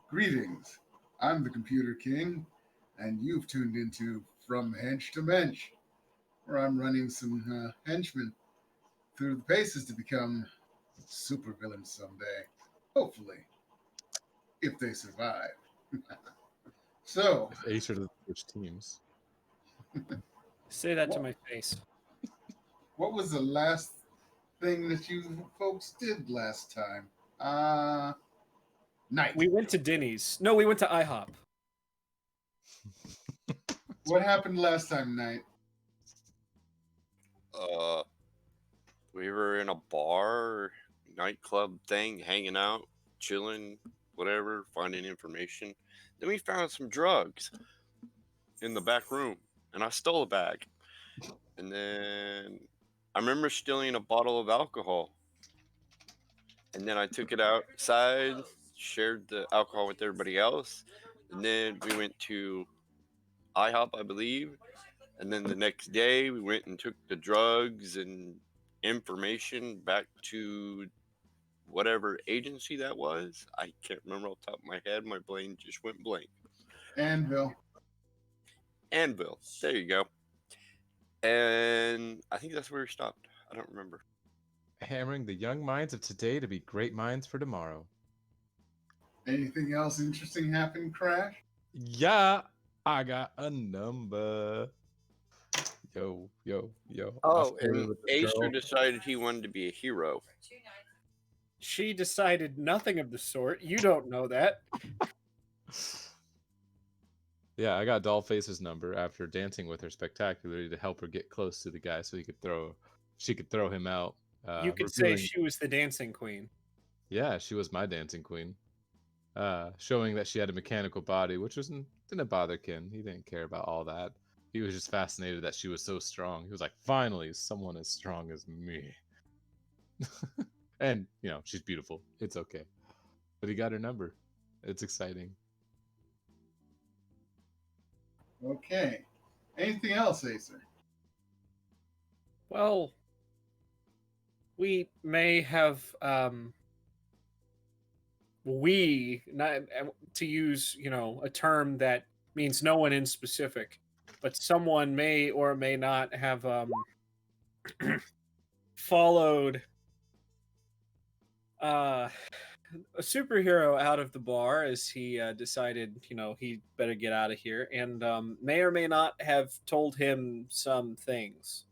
Greetings. I'm the Computer King, and you've tuned into From Hench to Mensch, where I'm running some henchmen through the paces to become supervillains someday. Hopefully, if they survive. So, If Ace are the switch teams. Say that to what, my face. what was the last thing that you folks did last time? Night. We went to Denny's. No, we went to IHOP. What happened last time, Night? Uh, we were in a bar, nightclub thing, hanging out, chilling, whatever, finding information. Then we found some drugs in the back room, and I stole a bag. And then I remember stealing a bottle of alcohol. And then I took it outside, shared the alcohol with everybody else. And then we went to IHOP, I believe. And then the next day, we went and took the drugs and information back to whatever agency that was. I can't remember off the top of my head. My brain just went blank. Anvil. Anvil. There you go. And I think that's where we stopped. I don't remember. Hammering the young minds of today to be great minds for tomorrow. Anything else interesting happen, Crash? Yeah, I got a number. Yo. Oh, I flirted and with this Acer girl. decided he wanted to be a hero. She decided nothing of the sort. You don't know that. Yeah, I got Dollface's number after dancing with her spectacularly to help her get close to the guy so she could throw him out. You could say revealing- she was the dancing queen. Yeah, she was my dancing queen. Showing that she had a mechanical body, which didn't bother Ken. He didn't care about all that. He was just fascinated that she was so strong. He was like, finally, someone as strong as me. And, she's beautiful. It's okay. But he got her number. It's exciting. Okay. Anything else, Acer? Well, we may have not to use a term that means no one in specific, but someone may or may not have followed a superhero out of the bar as he decided he better get out of here, and may or may not have told him some things.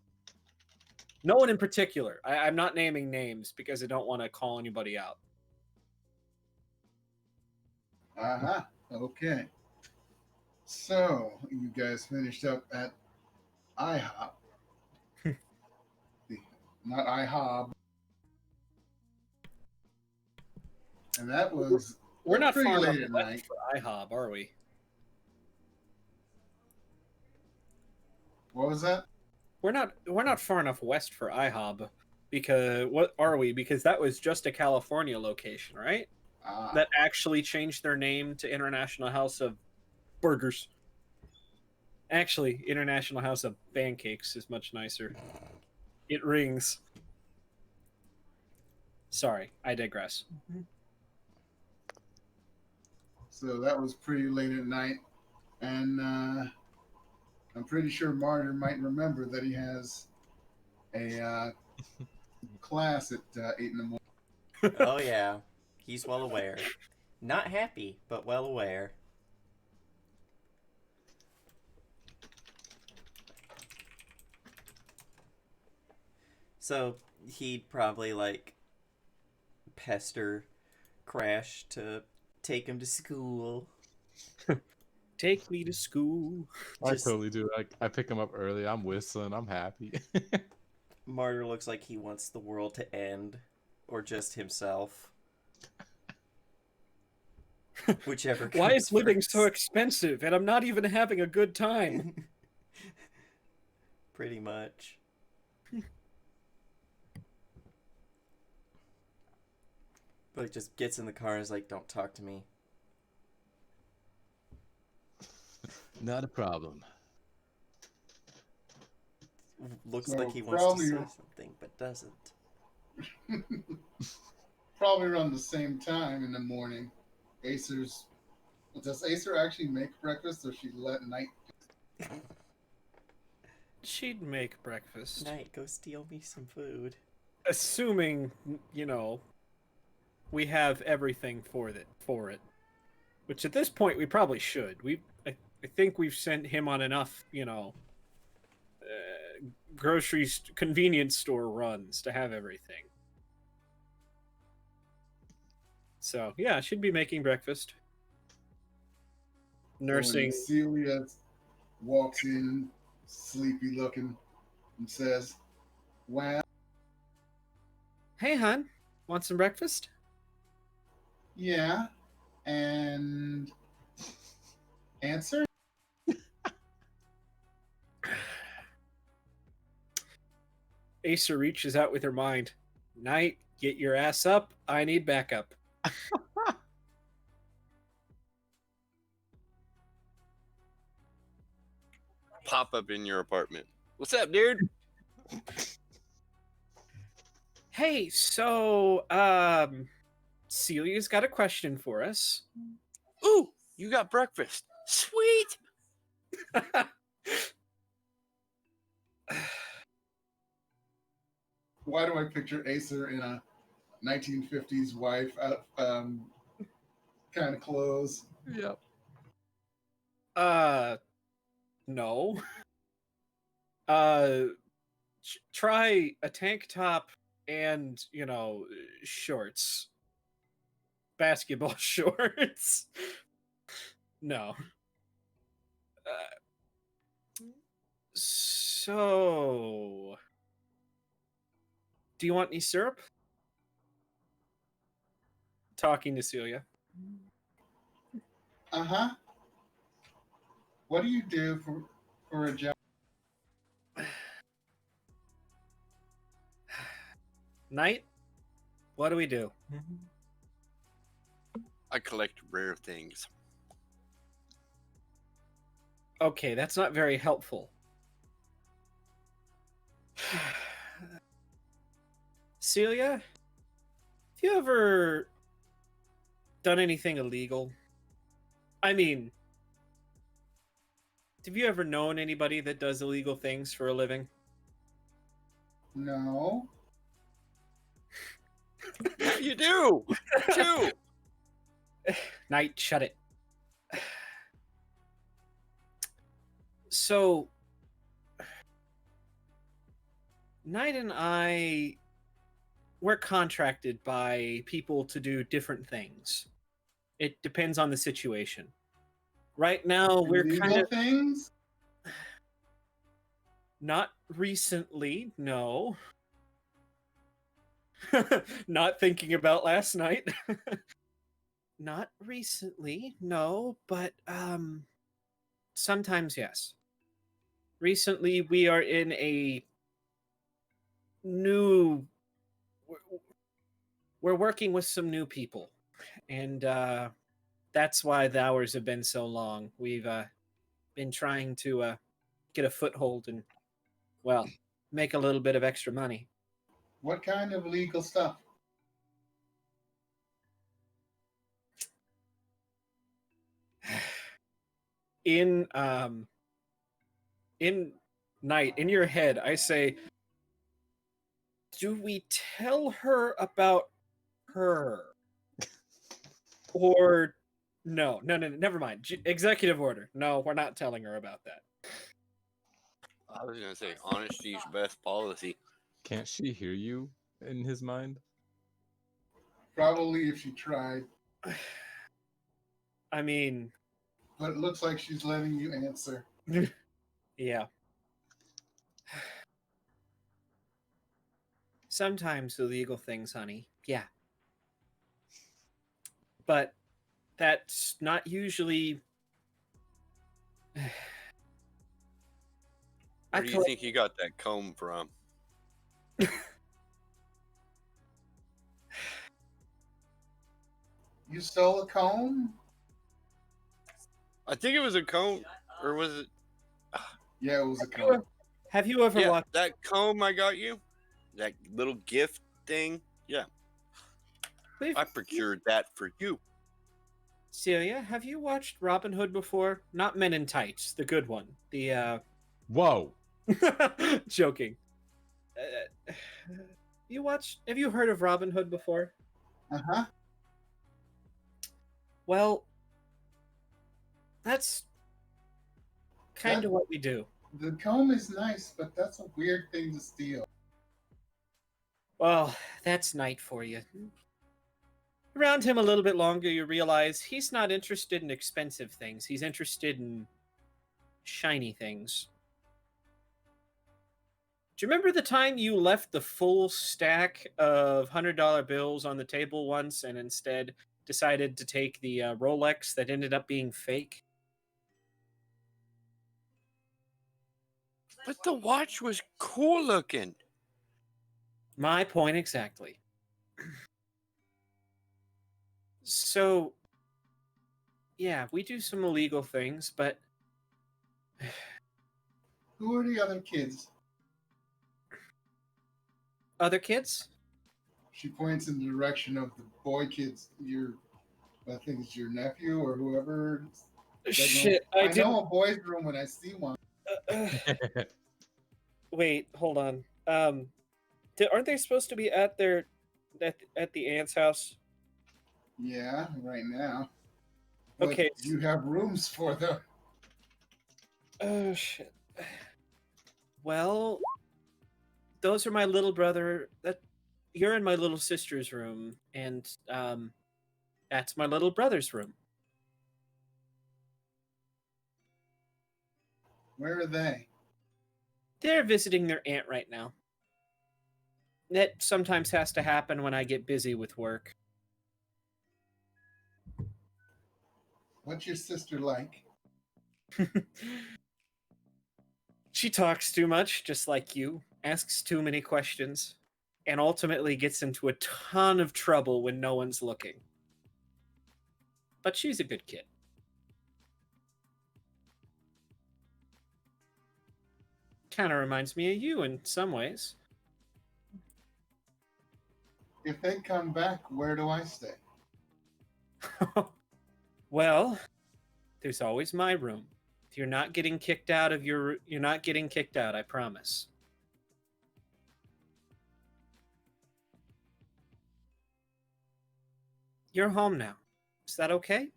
No one in particular. I'm not naming names because I don't want to call anybody out. Okay. So, you guys finished up at IHOP. Not IHOB. And that was We're not pretty far enough late at west night. for IHOB, are we? What was that? We're not far enough west for IHOB, because what are we? Because that was just a California location, right? That actually changed their name to International House of Burgers. Actually, International House of Pancakes is much nicer. It rings. Sorry, I digress. So that was pretty late at night. And I'm pretty sure Martyr might remember that he has a class at 8 in the morning. Oh, yeah. He's well aware. Not happy, but well aware. So he'd probably pester Crash to take him to school. Take me to school. I totally do. I pick him up early. I'm whistling. I'm happy. Martyr looks like he wants the world to end, or just himself. Whichever. Why is living first. so expensive, and I'm not even having a good time? Pretty much. But just gets in the car and is like, "Don't talk to me." Not a problem. Looks So like he wants to probably- say something, but doesn't. Probably around the same time in the morning. Acer's. Does Acer actually make breakfast, or she let Knight? She'd make breakfast. Knight, go steal me some food. Assuming, we have everything for it. Which at this point we probably should. I think we've sent him on enough, convenience store runs to have everything. So yeah, she'd be making breakfast. Nursing. So Celia walks in, sleepy looking, and says, "Well, Hey, hon, want some breakfast? yeah," and answer. Acer reaches out with her mind. Knight, get your ass up. I need backup. Pop up in your apartment. What's up, dude? Hey, so, Celia's got a question for us. Ooh, you got breakfast. Sweet. Why do I picture Acer in a 1950s wife kind of clothes? Yep. No. Try a tank top and, shorts. Basketball shorts. No. So, do you want any syrup? Talking to Celia. Uh-huh. What do you do for a job? Knight, what do we do? I collect rare things. Okay, that's not very helpful. Celia, have you ever done anything illegal? I mean, have you ever known anybody that does illegal things for a living? No. You do. Too. Knight, shut it. So, Knight and we're contracted by people to do different things. It depends on the situation. Right now, we're Illegal kind of things. not recently, no. Not thinking about last night. Not recently, no, but sometimes yes. Recently, we are in a new. We're working with some new people, and that's why the hours have been so long. We've been trying to get a foothold and, well, make a little bit of extra money. What kind of legal stuff? In Night, in your head, I say, do we tell her about her? Or no, never mind. Executive order. No, we're not telling her about that. I was gonna say honesty's best policy. Can't she hear you in his mind? Probably if she tried. I mean, But it looks like she's letting you answer. yeah. Sometimes illegal things, honey. Yeah. But that's not usually. Where do you think you got that comb from? You stole a comb? I think it was a comb, or was it? Yeah, it was a comb. Have you ever Yeah, watched that comb I got you, that little gift thing. Yeah. I procured that for you. Celia, have you watched Robin Hood before? Not Men in Tights, the good one. The Whoa. joking. Have you heard of Robin Hood before? Uh-huh. Well, that's kind of what we do. The comb is nice, but that's a weird thing to steal. Well, that's Knight for you. Around him a little bit longer, you realize he's not interested in expensive things. He's interested in shiny things. Do you remember the time you left the full stack of $100 bills on the table once and instead decided to take the Rolex that ended up being fake? But the watch was cool looking. My point exactly. So, yeah, we do some illegal things, but Who are the other kids? other kids? She points in the direction of the boy kids. I think it's your nephew or whoever. Shit, I know a boy's room when I see one. Wait, hold on. Aren't they supposed to be at the aunt's house? Yeah, right now. But Okay. you have rooms for them. Oh shit. Well, those are my little brother. You're in my little sister's room, and that's my little brother's room. Where are they? They're visiting their aunt right now. That sometimes has to happen when I get busy with work. What's your sister like? She talks too much, just like you, asks too many questions, and ultimately gets into a ton of trouble when no one's looking. But she's a good kid. Kind of reminds me of you in some ways. If they come back, where do I stay? Well, there's always my room. If you're not getting kicked out, I promise. You're home now. Is that okay?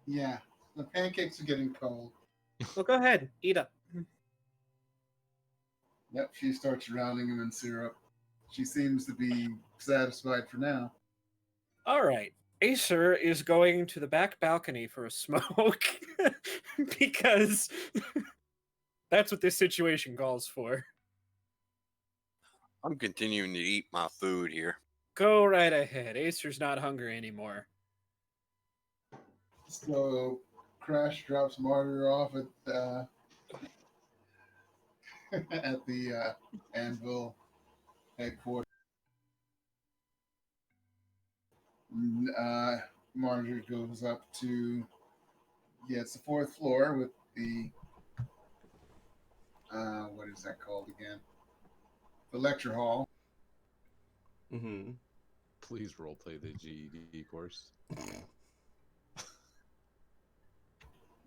Yeah, the pancakes are getting cold. Well, go ahead. Eat up. Yep, she starts drowning them in syrup. She seems to be satisfied for now. All right. Acer is going to the back balcony for a smoke because that's what this situation calls for. I'm continuing to eat my food here. Go right ahead. Acer's not hungry anymore. So Crash drops Martyr off at the Anvil headquarters. Martyr goes up to it's the fourth floor with the what is that called again? The lecture hall. Mm-hmm. Please roleplay the GED course.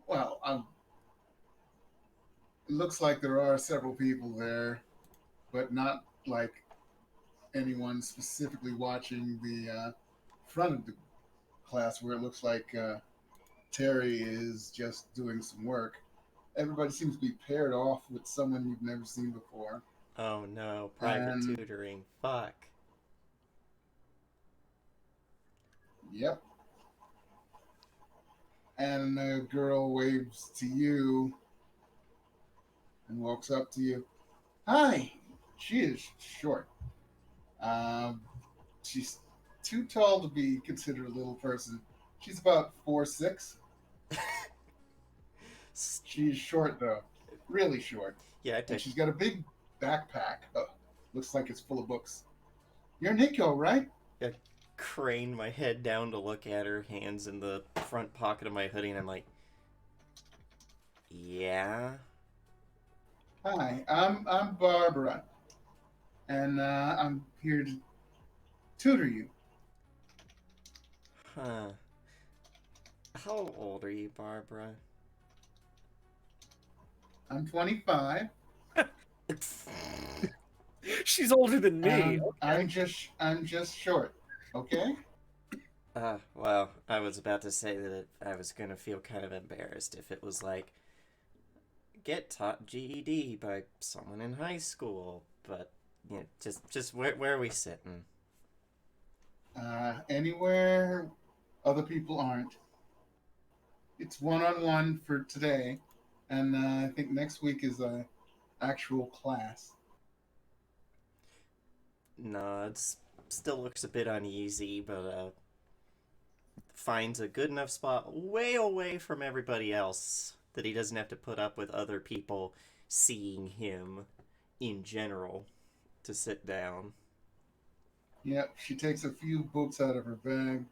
Well, it looks like there are several people there, but not like anyone specifically watching the front of the class where it looks like Terry is just doing some work. Everybody seems to be paired off with someone you've never seen before. Oh no, private tutoring. Fuck. Yep. And the girl waves to you and walks up to you. Hi. She is short. She's too tall to be considered a little person. She's about 4'6". She's short though, really short. Yeah, and she's got a big backpack. Looks like it's full of books. You're Nico, right? I crane my head down to look at her, hands in the front pocket of my hoodie, and I'm like, yeah. Hi, I'm Barbara, and I'm here tutor you. Huh. How old are you, Barbara? I'm 25. She's older than me. I'm just short. Okay. Well, I was about to say that I was gonna feel kind of embarrassed if it was like, get taught GED by someone in high school, but, you know, just where are we sitting? Anywhere other people aren't. It's one-on-one for today, and I think next week is a actual class. No, it's still looks a bit uneasy, but finds a good enough spot way away from everybody else that he doesn't have to put up with other people seeing him in general to sit down. Yep, she takes a few books out of her bag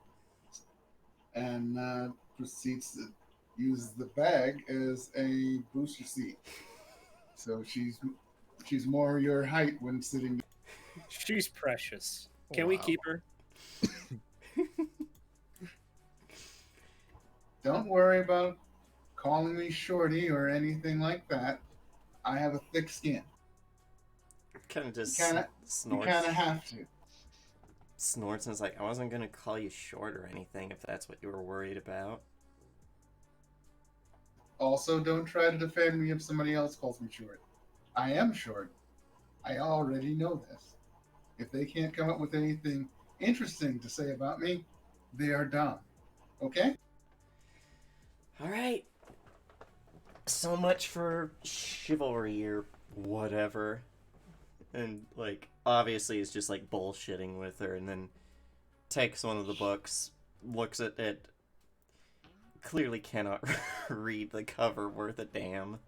and proceeds to use the bag as a booster seat. So she's more your height when sitting. She's precious. Can we keep her? Don't worry about calling me shorty or anything like that. I have a thick skin. Kind of just You snorts. kind of have to. Snorts and is like, I wasn't gonna call you short or anything if that's what you were worried about. Also, don't try to defend me if somebody else calls me short. I am short. I already know this. If they can't come up with anything interesting to say about me, they are dumb. Okay? Alright. So much for chivalry or whatever. And, like, obviously is just, like, bullshitting with her, and then takes one of the books, looks at it, clearly cannot read the cover worth a damn.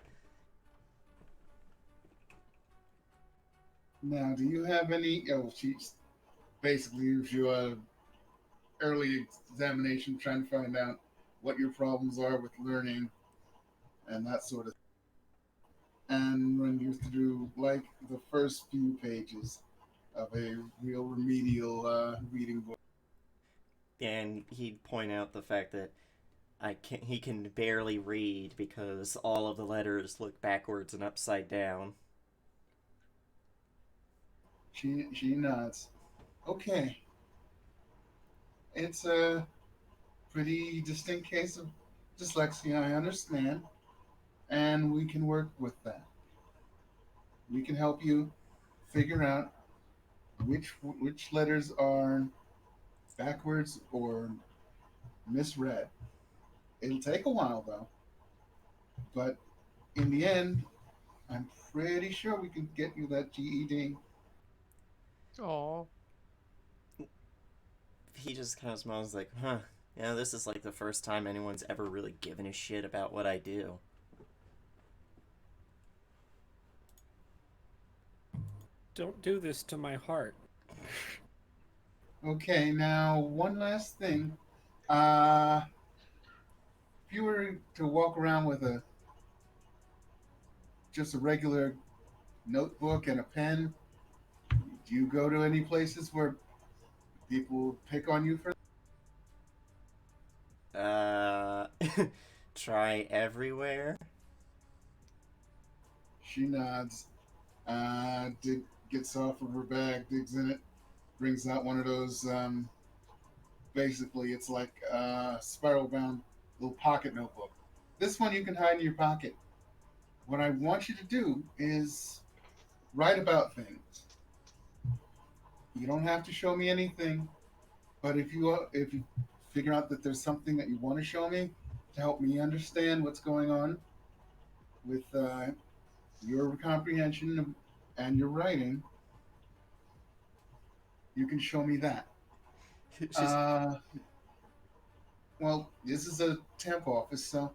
Now, do you have any... Oh, she's basically gives you a early examination trying to find out what your problems are with learning and that sort of thing. And when you have to do, like, the first few pages of a real remedial reading book. And he'd point out the fact that he can barely read because all of the letters look backwards and upside down. She nods. Okay. It's a pretty distinct case of dyslexia, I understand. And we can work with that. We can help you figure out which letters are backwards or misread. It'll take a while though, but in the end, I'm pretty sure we can get you that GED. Aww. He just kind of smiles like, huh, yeah, this is like the first time anyone's ever really given a shit about what I do. Don't do this to my heart. Okay, now one last thing. If you were to walk around with just a regular notebook and a pen, do you go to any places where people pick on you for? Try everywhere. She nods. Gets off of her bag, digs in it, brings out one of those. Basically, it's like a spiral-bound little pocket notebook. This one you can hide in your pocket. What I want you to do is write about things. You don't have to show me anything, but if you figure out that there's something that you want to show me to help me understand what's going on with your comprehension and your writing, you can show me that. Well, this is a temp office, so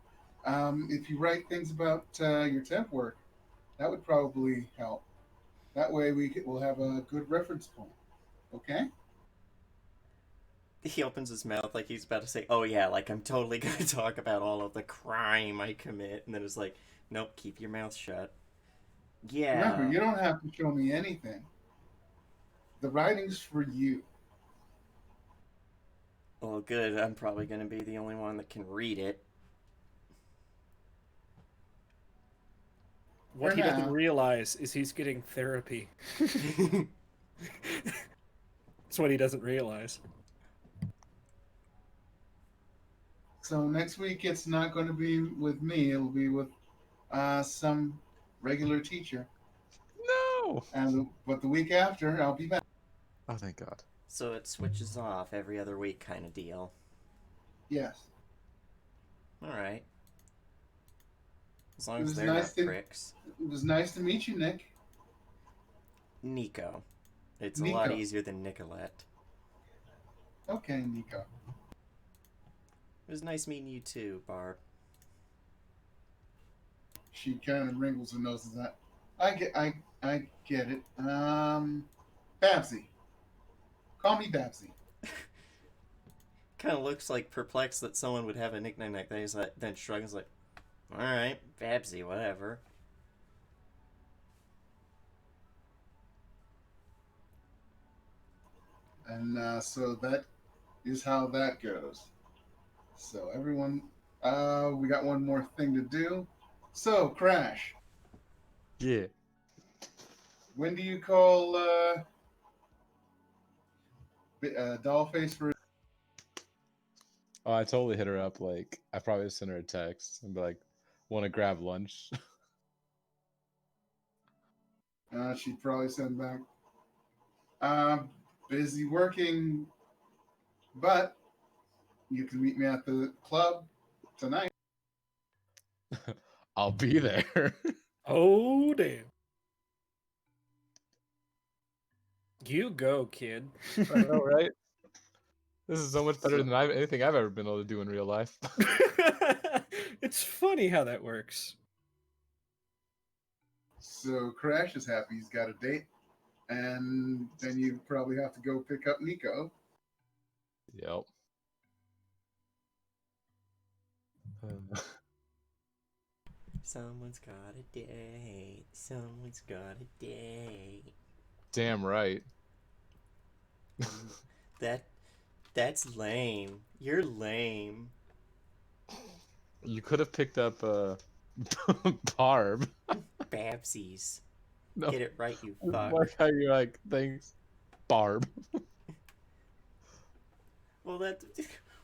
if you write things about your temp work, that would probably help. That way we'll have a good reference point. Okay? He opens his mouth like he's about to say, oh yeah, like I'm totally gonna talk about all of the crime I commit, and then it's like, nope, keep your mouth shut. Yeah. Remember, you don't have to show me anything. The writing's for you. Well, good. I'm probably going to be the only one that can read it. What For he doesn't now. realize is he's getting therapy. That's what he doesn't realize. So next week it's not going to be with me. It'll be with some regular teacher. No. But the week after I'll be back. Oh, thank God. So it switches off every other week kind of deal. Yes. Alright. As long It as was they're nice not to pricks. It was nice to meet you, Nick. Nico. It's a Nico. lot easier than Nicolette. Okay, Nico. It was nice meeting you too, Barb. She kind of wrinkles her nose at that. I get it. Babsy. Call me Babsy. Kind of looks like perplexed that someone would have a nickname like that. He's like, then shrugs like, alright, Babsy, whatever. And so that is how that goes. So everyone, we got one more thing to do. So Crash, Yeah. when do you call Dollface for? Oh, I totally hit her up. Like, I probably sent her a text and be like, "Want to grab lunch?" She'd probably send back. Busy working, but you can meet me at the club tonight. I'll be there. Oh, damn. You go, kid. I know, right? This is so much better than anything I've ever been able to do in real life. It's funny how that works. So Crash is happy he's got a date, and then you probably have to go pick up Nico. Yep. Someone's got a date. Someone's got a date. Damn right. That's lame. You're lame. You could have picked up Barb. Babsies. No. Get it right, you I fuck. like how you're like, thanks, Barb. Well, that...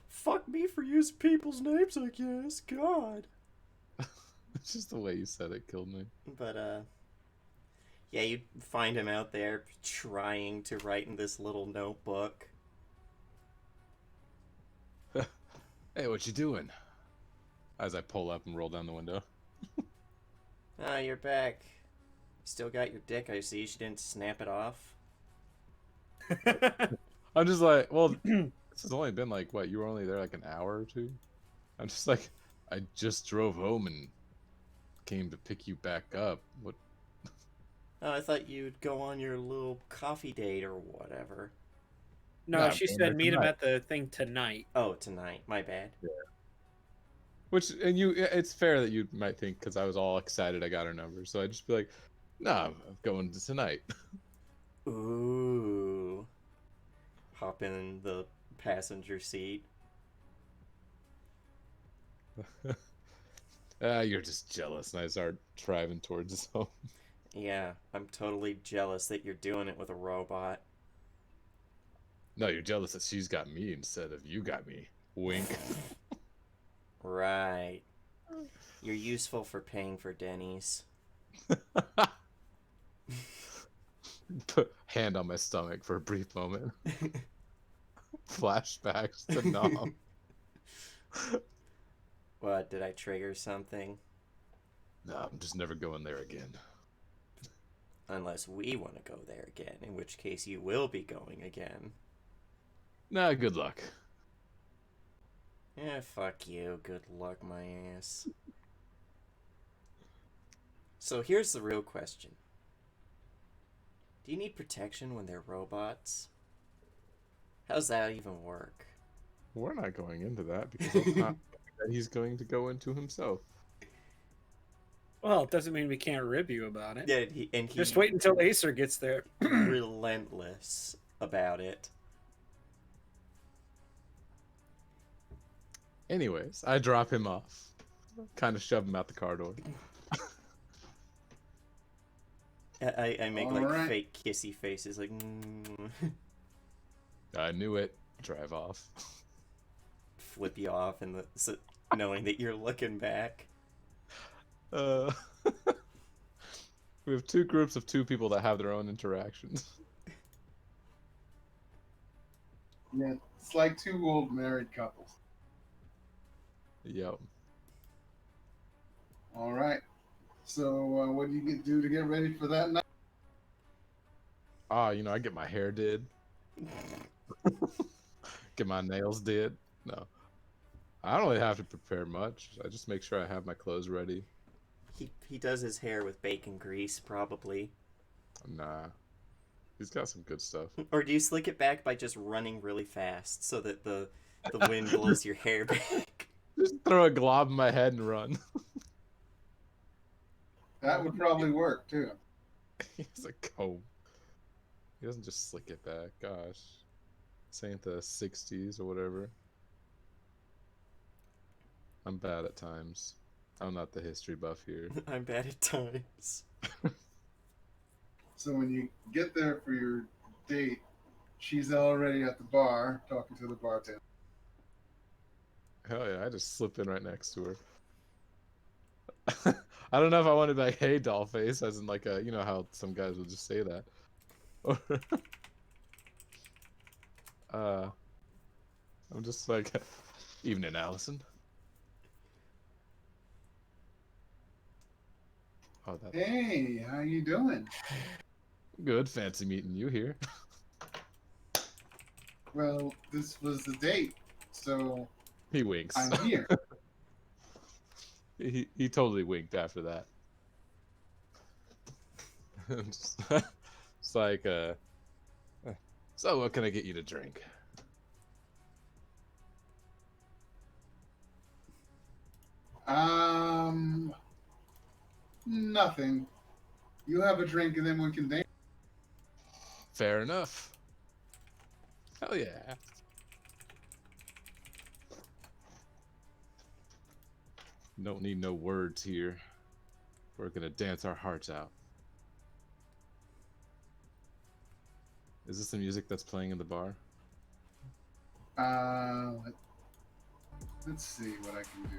Fuck me for using people's names, I guess. God. It's just the way you said it killed me. But, yeah, you find him out there trying to write in this little notebook. Hey, what you doing? As I pull up and roll down the window. Ah, you're back. Still got your dick, I see. She didn't snap it off. I'm just like, well, this has only been like, what, you were only there like an hour or two? I'm just like, I just drove home and came to pick you back up. What? Oh, I thought you'd go on your little coffee date or whatever. No, Nah, she I'm going said there meet him tonight. at the thing tonight. Oh, tonight. My bad. Yeah. Which, and you, it's fair that you might think, because I was all excited I got her number. So I'd just be like, nah, I'm going to tonight. Ooh. Hop in the passenger seat. You're just jealous. And I start driving towards his home. Yeah, I'm totally jealous that you're doing it with a robot. No, you're jealous that she's got me instead of you got me. Wink. Right. You're useful for paying for Denny's. Put hand on my stomach for a brief moment. Flashbacks to Nom. What, did I trigger something? No, I'm just never going there again. Unless we want to go there again, in which case you will be going again. Nah, good luck. Yeah, fuck you. Good luck, my ass. So here's the real question. Do you need protection when they're robots? How's that even work? We're not going into that because that's not that he's going to go into himself. Well, it doesn't mean we can't rib you about it. Yeah, he Just wait until Acer gets there. relentless about it. Anyways, I drop him off. Kind of shove him out the car door. I make All like right. fake kissy faces, like. Mm. I knew it. Drive off. Flip you off, and knowing that you're looking back. We have two groups of two people that have their own interactions. Yeah, it's like two old married couples. Yep. All right. So, what do you do to get ready for that night? I get my hair did. Get my nails did. No. I don't really have to prepare much. I just make sure I have my clothes ready. He does his hair with bacon grease, probably. Nah. He's got some good stuff. Or do you slick it back by just running really fast so that the wind blows your hair back? Just throw a glob in my head and run. That would probably work too. He's a comb. He doesn't just slick it back. Gosh. This ain't the 60s or whatever. I'm bad at times. I'm not the history buff here. I'm bad at times. So when you get there for your date, she's already at the bar talking to the bartender. Hell yeah, I just slip in right next to her. I don't know if I want to be like, hey, dollface, as in like a, you know how some guys will just say that. Or, I'm just like, evening, Allison. Oh, that Hey, how you doing? good. Fancy meeting you here. Well, this was the date, so He winks. I'm here. He totally winked after that. It's like, so what can I get you to drink? Nothing. You have a drink and then we can dance. Fair enough. Hell yeah. Don't need no words here. We're gonna dance our hearts out. Is this the music that's playing in the bar? Let's see what I can do.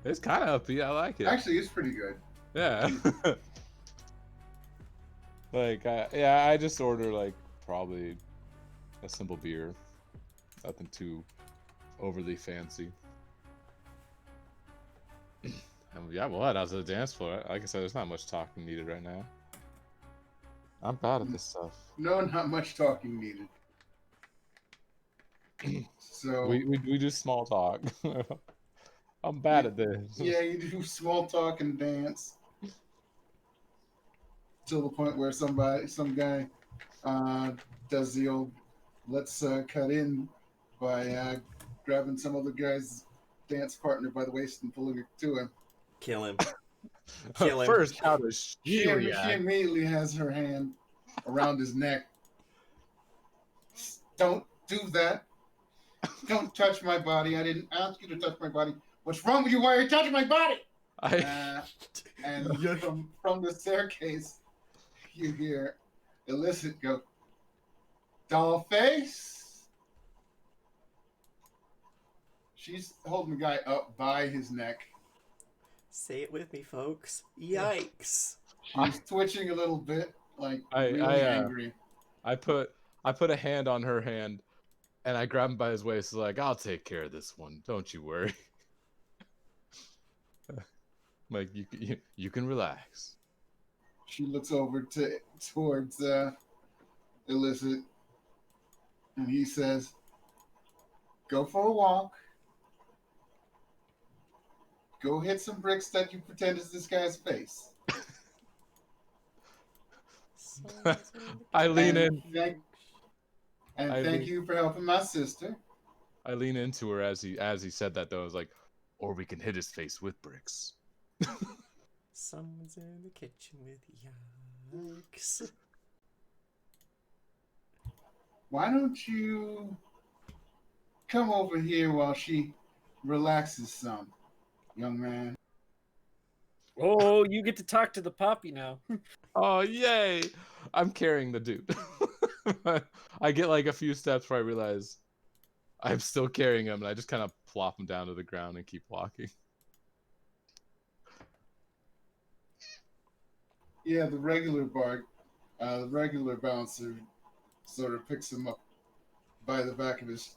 It's kind of upbeat. I like it. Actually, it's pretty good. Yeah. Like, I just order like probably a simple beer. Nothing too overly fancy. Yeah, we'll head out to the dance floor. Like I said, there's not much talking needed right now. I'm bad at this stuff. No, not much talking needed. So We do small talk. I'm bad at this. yeah, you do small talk and dance till the point where some guy does the old let's cut in by grabbing some other guy's dance partner by the waist and pulling her to him. Kill him. Kill him. First, how does she She react? immediately has her hand around his neck. Don't do that. Don't touch my body. I didn't ask you to touch my body. What's wrong with you? Why are you touching my body? And from the staircase, you hear Illicit go, Dollface? She's holding the guy up by his neck. Say it with me, folks. Yikes. She's twitching a little bit, like really angry. I put a hand on her hand, and I grab him by his waist. Like, I'll take care of this one. Don't you worry. Like, you can relax. She looks over towards Illicit, and he says, "Go for a walk. Go hit some bricks that you pretend is this guy's face." I lean in. Thank you for helping my sister. I lean into her as he said that though. I was like, or we can hit his face with bricks. Someone's in the kitchen with yikes. Why don't you come over here while she relaxes some, young man. Oh, you get to talk to the puppy now. Oh, yay! I'm carrying the dude. I get like a few steps where I realize I'm still carrying him, and I just kind of plop him down to the ground and keep walking. Yeah, the regular bouncer sort of picks him up by the back of his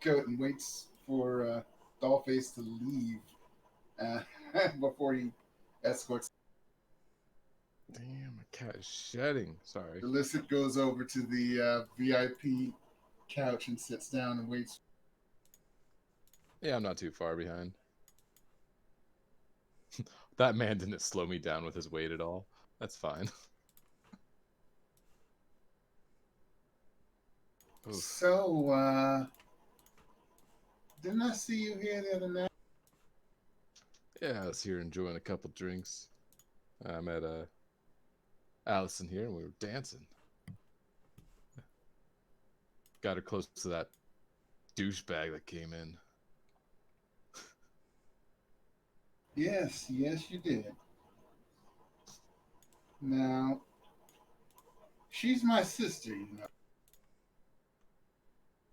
coat and waits for Dollface to leave uh, before he escorts. Damn, my cat is shedding. Sorry. Illicit goes over to the VIP couch and sits down and waits. Yeah, I'm not too far behind. That man didn't slow me down with his weight at all. That's fine. Oof. So, didn't I see you here the other night? Yeah, I was here enjoying a couple drinks. I met Allison here, and we were dancing. Got her close to that douchebag that came in. Yes, you did. Now, she's my sister, you know.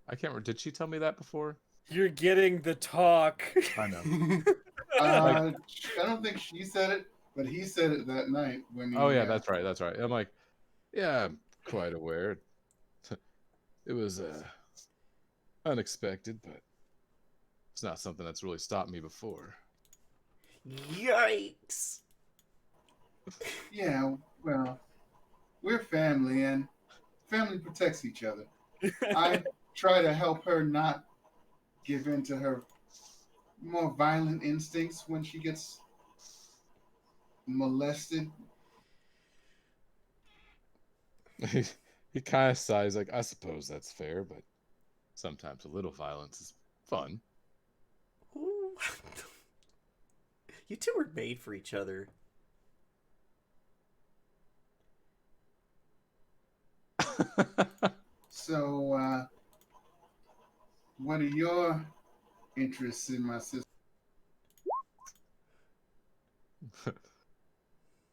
I can't remember. Did she tell me that before? You're getting the talk. I know. I don't think she said it, but he said it that night when he. Oh yeah, that's right. That's right. I'm like, yeah, I'm quite aware. It was unexpected, but it's not something that's really stopped me before. Yikes! Yeah, well, we're family, and family protects each other. I try to help her not give in to her more violent instincts when she gets molested. He kind of sighs, like, I suppose that's fair, but sometimes a little violence is fun. Ooh. You two were made for each other. So, what are your interests in my sister?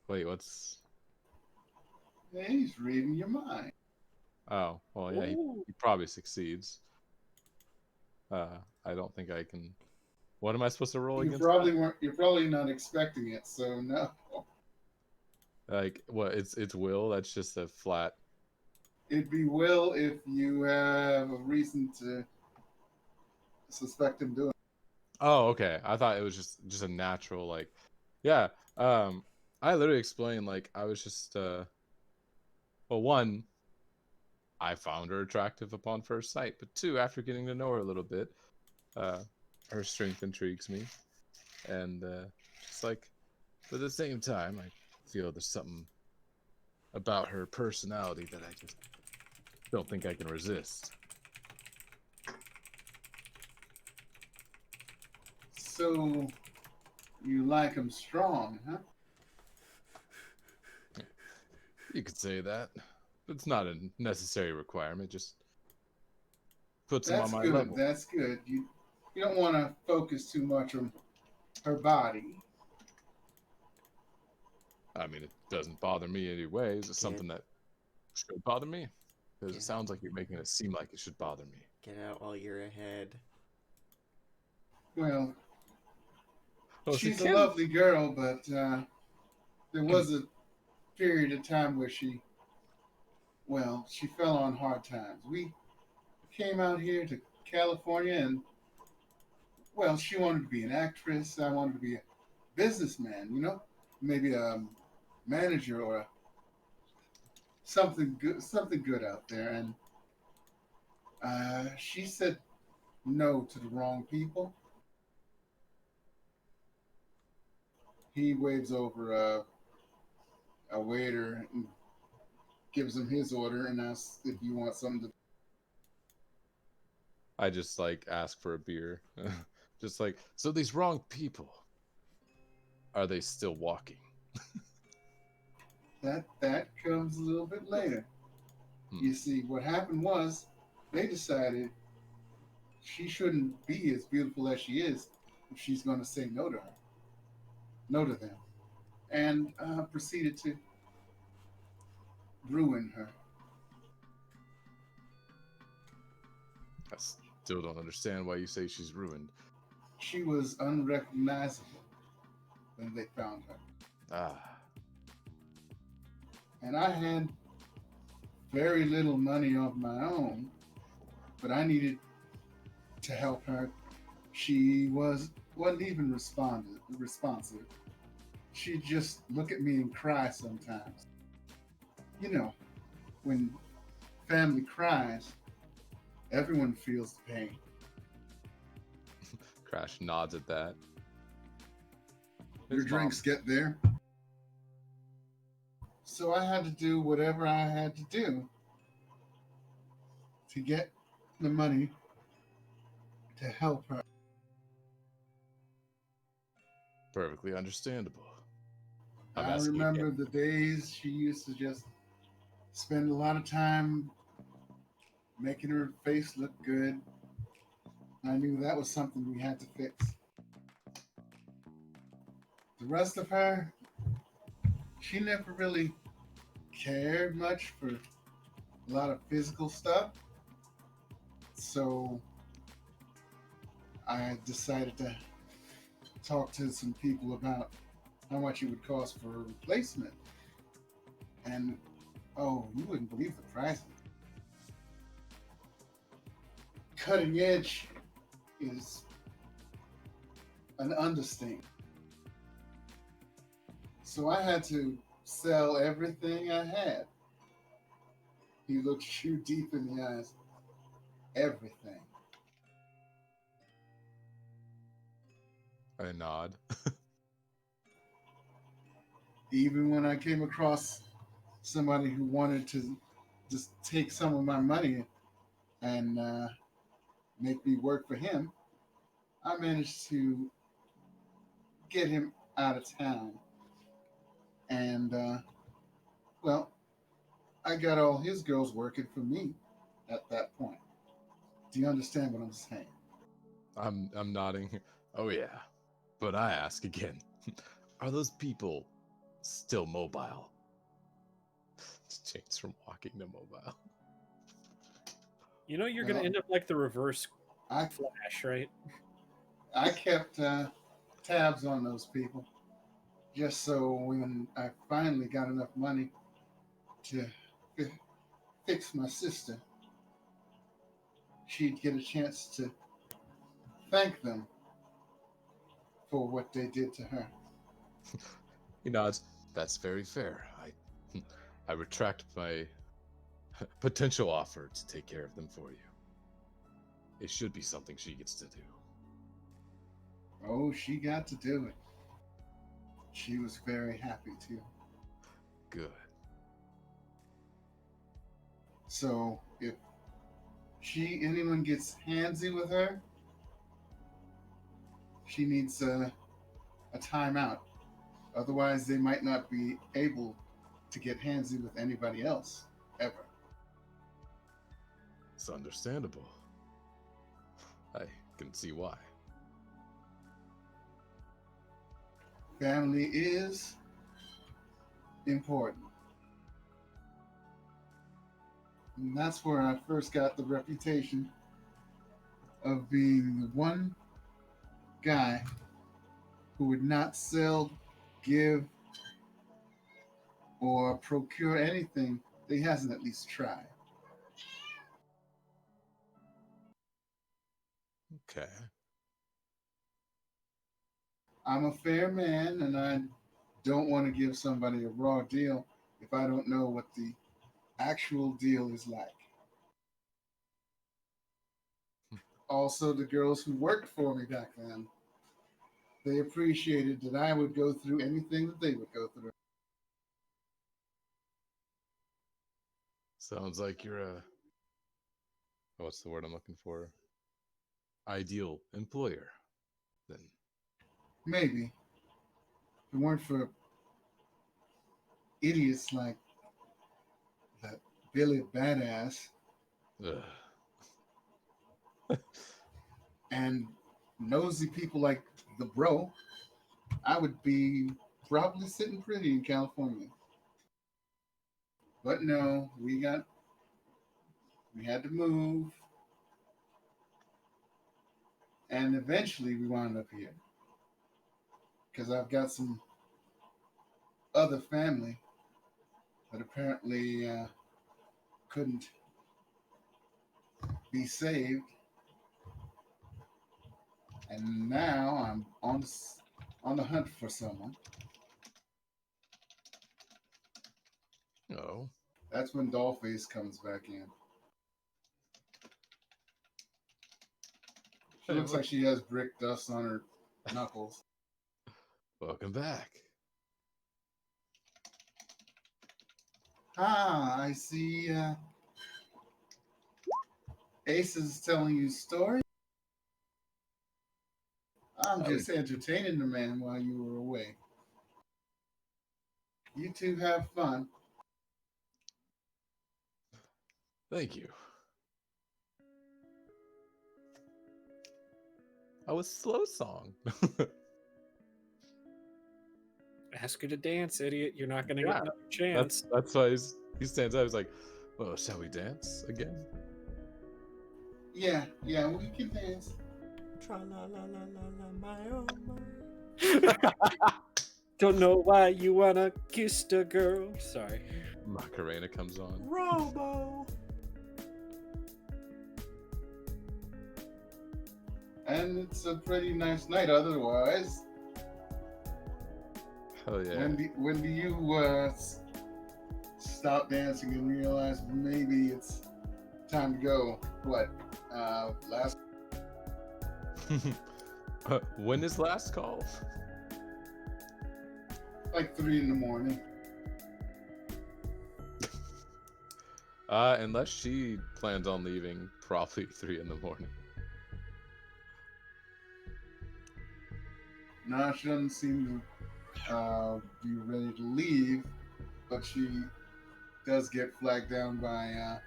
Wait, what's... Yeah, he's reading your mind. Oh, well, yeah, he probably succeeds. I don't think I can... What am I supposed to roll against that? You're probably not expecting it, so no. Like, what, it's will? That's just a flat... It'd be will if you have a reason to suspect him doing. Oh, okay. I thought it was just a natural, like... Yeah, I literally explained, like, I was just, well, one, I found her attractive upon first sight, but two, after getting to know her a little bit, her strength intrigues me, and just like, but at the same time, I feel there's something about her personality that I just don't think I can resist. So, you like him strong, huh? You could say that. It's not a necessary requirement, just puts him on my level. That's good. You don't want to focus too much on her body. I mean, it doesn't bother me anyway. Is it something that should bother me? Because it sounds like you're making it seem like it should bother me. Get out while you're ahead. Well, she's a lovely girl, but there was a period of time where she fell on hard times. We came out here to California, and she wanted to be an actress. I wanted to be a businessman, you know, maybe a manager or something good out there. And she said no to the wrong people. He waves over a waiter and gives him his order and asks if you want something to. I just like ask for a beer. Just like, so these wrong people, are they still walking? That comes a little bit later. You see, what happened was they decided she shouldn't be as beautiful as she is if she's going to say no to her, no to them, and proceeded to ruin her. I still don't understand why you say she's ruined. She was unrecognizable when they found her. Ah, And I had very little money of my own, but I needed to help her. She wasn't even responsive. She'd just look at me and cry sometimes. You know, when family cries, everyone feels the pain. Crash nods at that. Your His mom- drinks get there. So I had to do whatever I had to do to get the money to help her. Perfectly understandable. I'm I asking remember again. the days she used to just spend a lot of time making her face look good. I knew that was something we had to fix. The rest of her, she never really cared much for a lot of physical stuff. So I decided to talk to some people about how much it would cost for a replacement. And oh, you wouldn't believe the prices. Cutting edge is an understatement. So I had to sell everything I had. He looked you deep in the eyes. Everything. I nod. Even when I came across somebody who wanted to just take some of my money and make me work for him, I managed to get him out of town. And, well, I got all his girls working for me at that point. Do you understand what I'm saying? I'm nodding. Oh yeah. But I ask again. Are those people still mobile? It's changed from walking to mobile. You know, you're going Well, to end up like the reverse I, Flash, right? I kept tabs on those people just so when I finally got enough money to fix my sister, she'd get a chance to thank them for what they did to her. He nods. That's very fair. I retract my potential offer to take care of them for you. It should be something she gets to do. Oh, she got to do it. She was very happy too. Good. So if anyone gets handsy with her, she needs a timeout. Otherwise, they might not be able to get handsy with anybody else ever. It's understandable. I can see why. Family is important. And that's where I first got the reputation of being the one guy who would not sell, give, or procure anything that he hasn't at least tried. Okay. I'm a fair man and I don't want to give somebody a raw deal if I don't know what the actual deal is like. Also, the girls who worked for me back then, they appreciated that I would go through anything that they would go through. Sounds like you're a, what's the word I'm looking for? Ideal employer. Then Maybe. If it weren't for idiots like that Billy Badass, Ugh. and nosy people like the bro, I would be probably sitting pretty in California. But no, we had to move, and eventually we wound up here because I've got some other family that apparently couldn't be saved, and now I'm on the hunt for someone. Oh. That's when Dollface comes back in. She Hey, looks look. like she has brick dust on her knuckles. Welcome back. Ah, I see. Ace is telling you stories. I'm Oh, just entertaining the man while you were away. You two have fun. thank you. I was slow song. Ask her to dance, idiot. You're not gonna Yeah, get another chance. That's why he stands up. He's like, "Well, shall we dance again?" Yeah, we can dance. Tra la la la la la my oh my. Don't know why you wanna kiss the girl. Sorry. Macarena comes on. Robo. And it's a pretty nice night otherwise. Hell yeah. When do you stop dancing and realize maybe it's time to go? What? Last? When is last call? Like 3 in the morning. Unless she plans on leaving, probably 3 in the morning. No, she doesn't seem to be ready to leave, but she does get flagged down by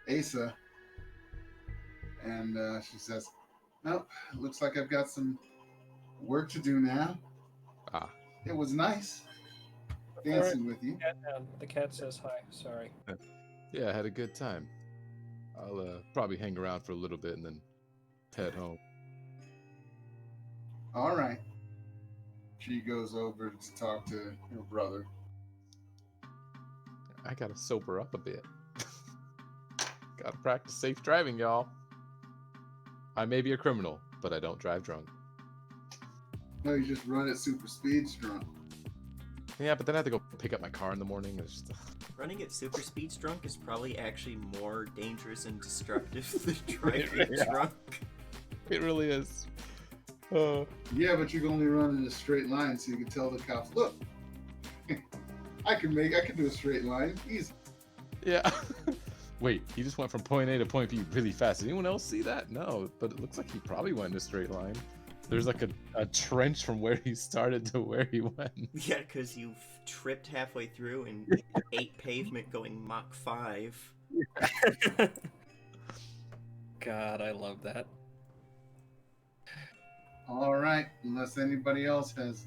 Asa, and she says, "Nope, looks like I've got some work to do now. Ah, It was nice dancing with you." The cat says hi. Sorry. yeah, I had a good time. I'll probably hang around for a little bit and then head home. All right. She goes over to talk to her brother. I gotta sober up a bit. Gotta practice safe driving, y'all. I may be a criminal, but I don't drive drunk. No, you just run at super speeds drunk. Yeah, but then I have to go pick up my car in the morning. It's just... Running at super speeds drunk is probably actually more dangerous and destructive than driving Yeah. drunk. It really is. Yeah, but you can only run in a straight line, so you can tell the cops, "Look, I can do a straight line, easy." Yeah. Wait, he just went from point A to point B really fast. Did anyone else see that? No, but it looks like he probably went in a straight line. There's like a trench from where he started to where he went. Yeah, because you tripped halfway through and ate pavement going Mach 5. God, I love that. All right, unless anybody else has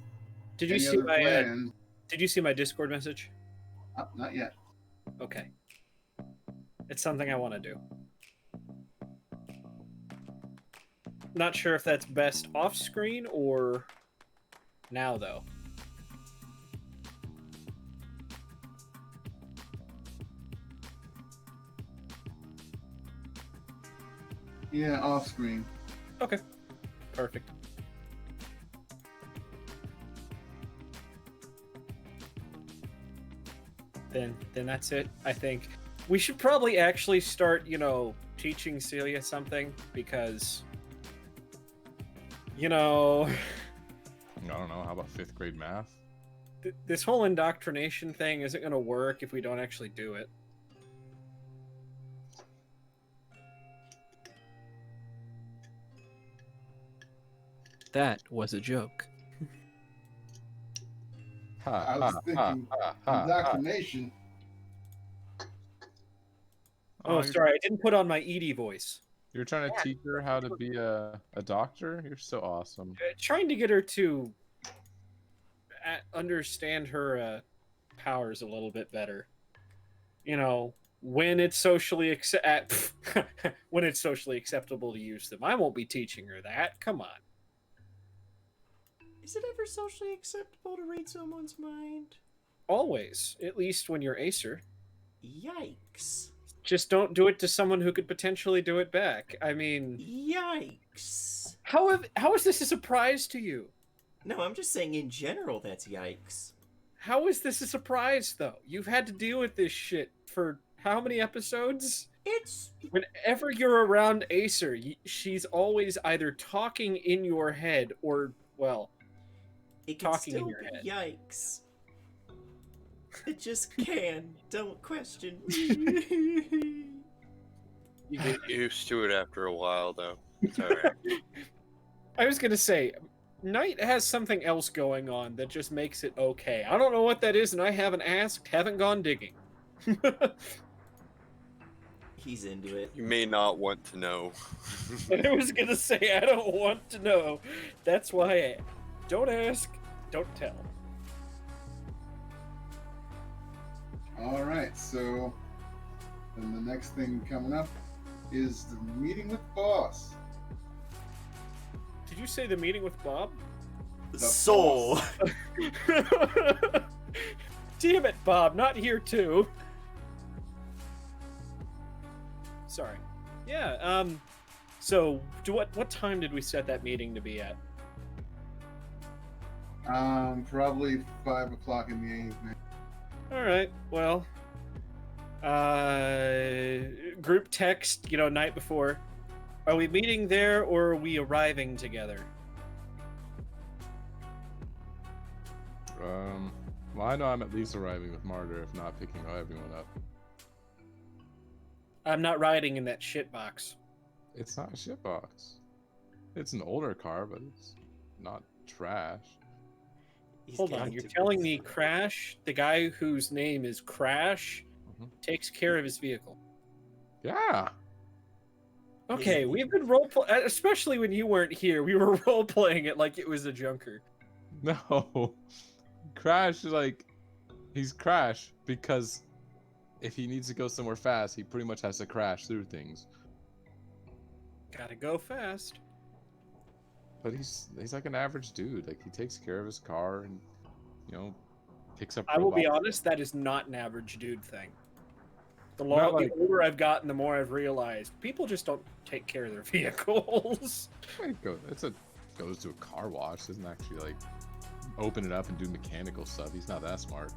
Did you any see other my plans. Did you see my Discord message? Not yet. Okay. It's something I want to do. Not sure if that's best off screen or now though. Yeah, off screen. Okay. Perfect. Then that's it. I think we should probably actually start, teaching Celia something because I don't know. How about 5th grade math? this whole indoctrination thing isn't going to work if we don't actually do it. That was a joke. I was thinking indoctrination. Oh, sorry, I didn't put on my Edie voice. You're trying to teach her how to be a doctor? You're so awesome. Trying to get her to understand her powers a little bit better. You know, when it's socially when it's socially acceptable to use them. I won't be teaching her that. Come on. Is it ever socially acceptable to read someone's mind? Always, at least when you're Acer. Yikes. Just don't do it to someone who could potentially do it back. I mean, Yikes. how is this a surprise to you? No, I'm just saying in general that's yikes. How is this a surprise, though? You've had to deal with this shit for how many episodes? It's... Whenever you're around Acer, she's always either talking in your head or, well, it can talking still in your head. Yikes. It just can. Don't question me. You get used to it after a while, though. It's alright. I was gonna say, Knight has something else going on that just makes it okay. I don't know what that is, and I haven't asked, haven't gone digging. He's into it. You may not want to know. I was gonna say, I don't want to know. That's why I don't ask, don't tell. All right, so then the next thing coming up is the meeting with the boss. Did you say the meeting with Bob? The Soul. Damn it, Bob, not here too. Sorry. Yeah, so what time did we set that meeting to be at? Probably 5 o'clock in the evening. Alright, well, group text, night before. Are we meeting there or are we arriving together? Well, I know I'm at least arriving with Martyr, if not picking everyone up. I'm not riding in that shit box. It's not a shitbox. It's an older car, but it's not trash. Hold on, you're telling me Crash, the guy whose name is Crash, takes care of his vehicle? Yeah. Okay, we've been especially when you weren't here, we were role-playing it like it was a junker. No. Crash is he's Crash because if he needs to go somewhere fast, he pretty much has to crash through things. Gotta go fast. But he's like an average dude. Like, he takes care of his car and, picks up. I will be honest, that is not an average dude thing. The older I've gotten, the more I've realized people just don't take care of their vehicles. Goes to a car wash. Doesn't actually open it up and do mechanical stuff. He's not that smart.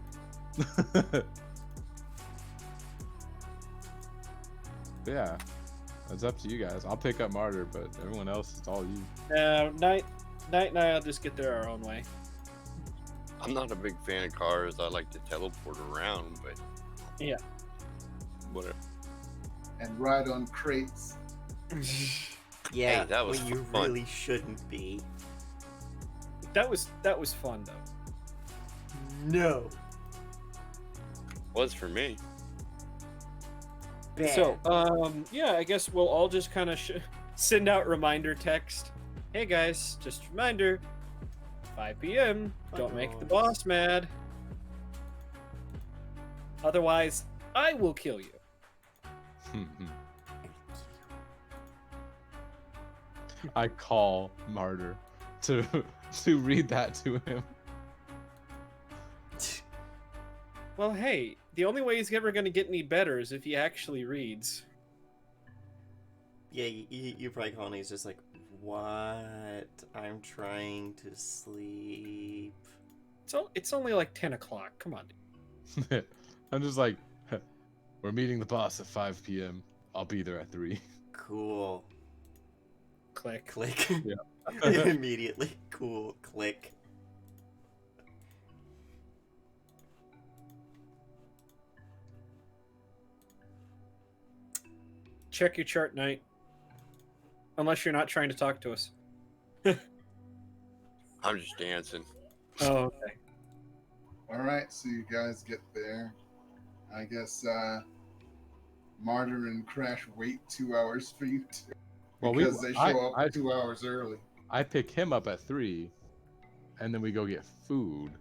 Yeah, it's up to you guys. I'll pick up Martyr, but everyone else, it's all you. Night and I'll just get there our own way. I'm not a big fan of cars. I like to teleport around, but yeah, whatever. And ride on crates. Yeah, hey, that was when you fun. really shouldn't be. That was fun though. No. Was for me. Bad. So, yeah, I guess we'll all just kind of send out reminder text. Hey guys, just a reminder, 5 p.m. Don't make the boss mad. Otherwise, I will kill you. I call Martyr to read that to him. Well, hey, the only way he's ever going to get any better is if he actually reads. Yeah, you probably call and he's just like, what? I'm trying to sleep. It's only like 10 o'clock. Come on, dude. I'm just like, we're meeting the boss at 5 p.m. I'll be there at 3. Cool. Click. Click. Yeah. Immediately. Cool. Click. Check your chart, Knight. Unless you're not trying to talk to us. I'm just dancing. Oh, okay. All right, so you guys get there. I guess Martyr and Crash wait 2 hours for you to Well, because they show up 2 hours early. I pick him up at 3, and then we go get food.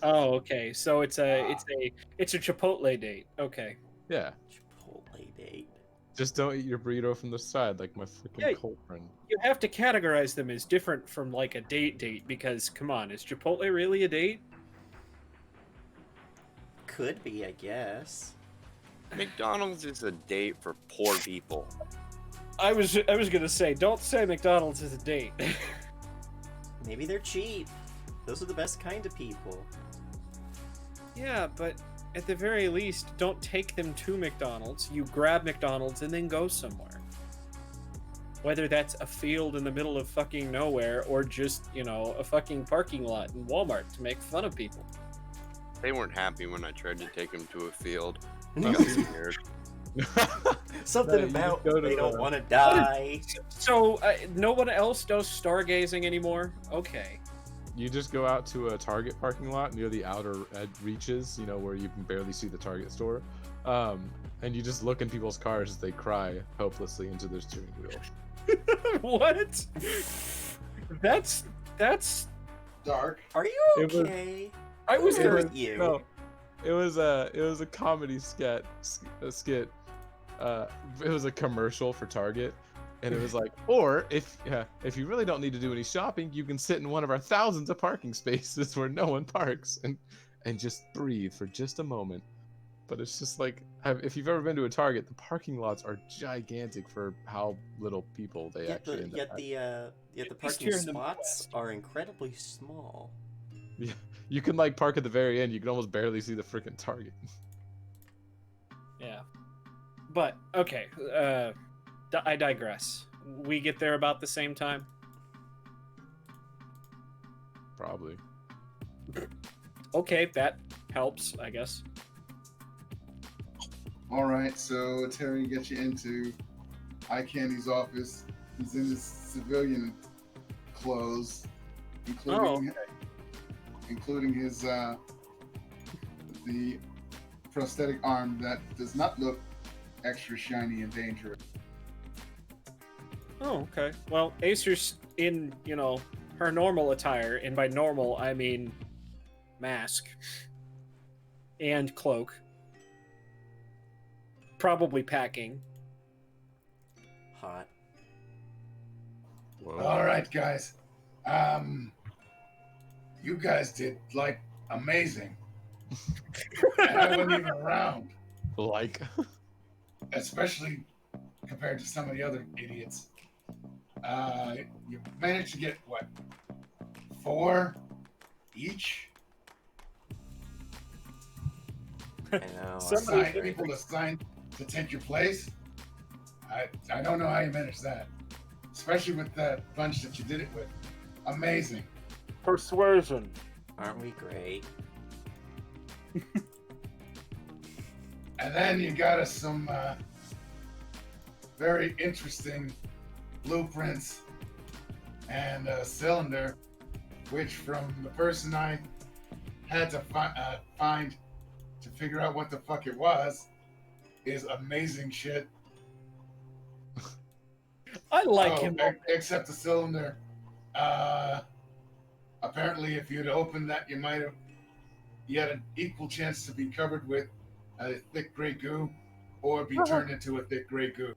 Oh, okay. So it's a Chipotle date. Okay. Yeah. Chipotle date. Just don't eat your burrito from the side like my freaking Yeah. cult friend. You have to categorize them as different from like a date because come on, is Chipotle really a date? Could be, I guess. McDonald's is a date for poor people. I was gonna say, don't say McDonald's is a date. Maybe they're cheap. Those are the best kind of people. Yeah, but at the very least, don't take them to McDonald's. You grab McDonald's and then go somewhere. Whether that's a field in the middle of fucking nowhere or just, a fucking parking lot in Walmart to make fun of people. They weren't happy when I tried to take them to a field. No. They got scared. Something you about go to they don't the- want to die. So, no one else does stargazing anymore? Okay. You just go out to a Target parking lot near the outer reaches, where you can barely see the Target store. And you just look in people's cars as they cry hopelessly into their steering wheel. What? That's Dark. Are you It was- okay? I was Who It hurt was- you? No, it was a comedy skit. It was a commercial for Target, and it was like, or if you really don't need to do any shopping, you can sit in one of our thousands of parking spaces where no one parks and just breathe for just a moment. But it's just like, if you've ever been to a Target, the parking lots are gigantic for how little people they actually end up having. Yet the least parking here in the spots Midwest. are incredibly small. Yeah, you can like park at the very end. You can almost barely see the freaking Target. Yeah. But, okay. I digress. We get there about the same time? Probably. Okay, that helps, I guess. All right, so Terry gets you into Eye Candy's office. He's in his civilian clothes, including his the prosthetic arm that does not look extra shiny and dangerous. Oh, okay. Well, Acer's in, her normal attire, and by normal, I mean mask and cloak. Probably packing. Hot. Whoa. All right, guys. You guys did like amazing. And I wasn't even around, Like, especially compared to some of the other idiots. You managed to get what? 4 each? I know. Somebody- Assigned people assigned to take your place? I don't know how you managed that. Especially with that bunch that you did it with. Amazing. Persuasion. Aren't we great? And then you got us some very interesting blueprints and a cylinder, which from the person I had to find to figure out what the fuck it was, is amazing shit. I like Oh, him. except the cylinder. Apparently, if you'd opened that, you had an equal chance to be covered with a thick gray goo, or be turned into a thick gray goo.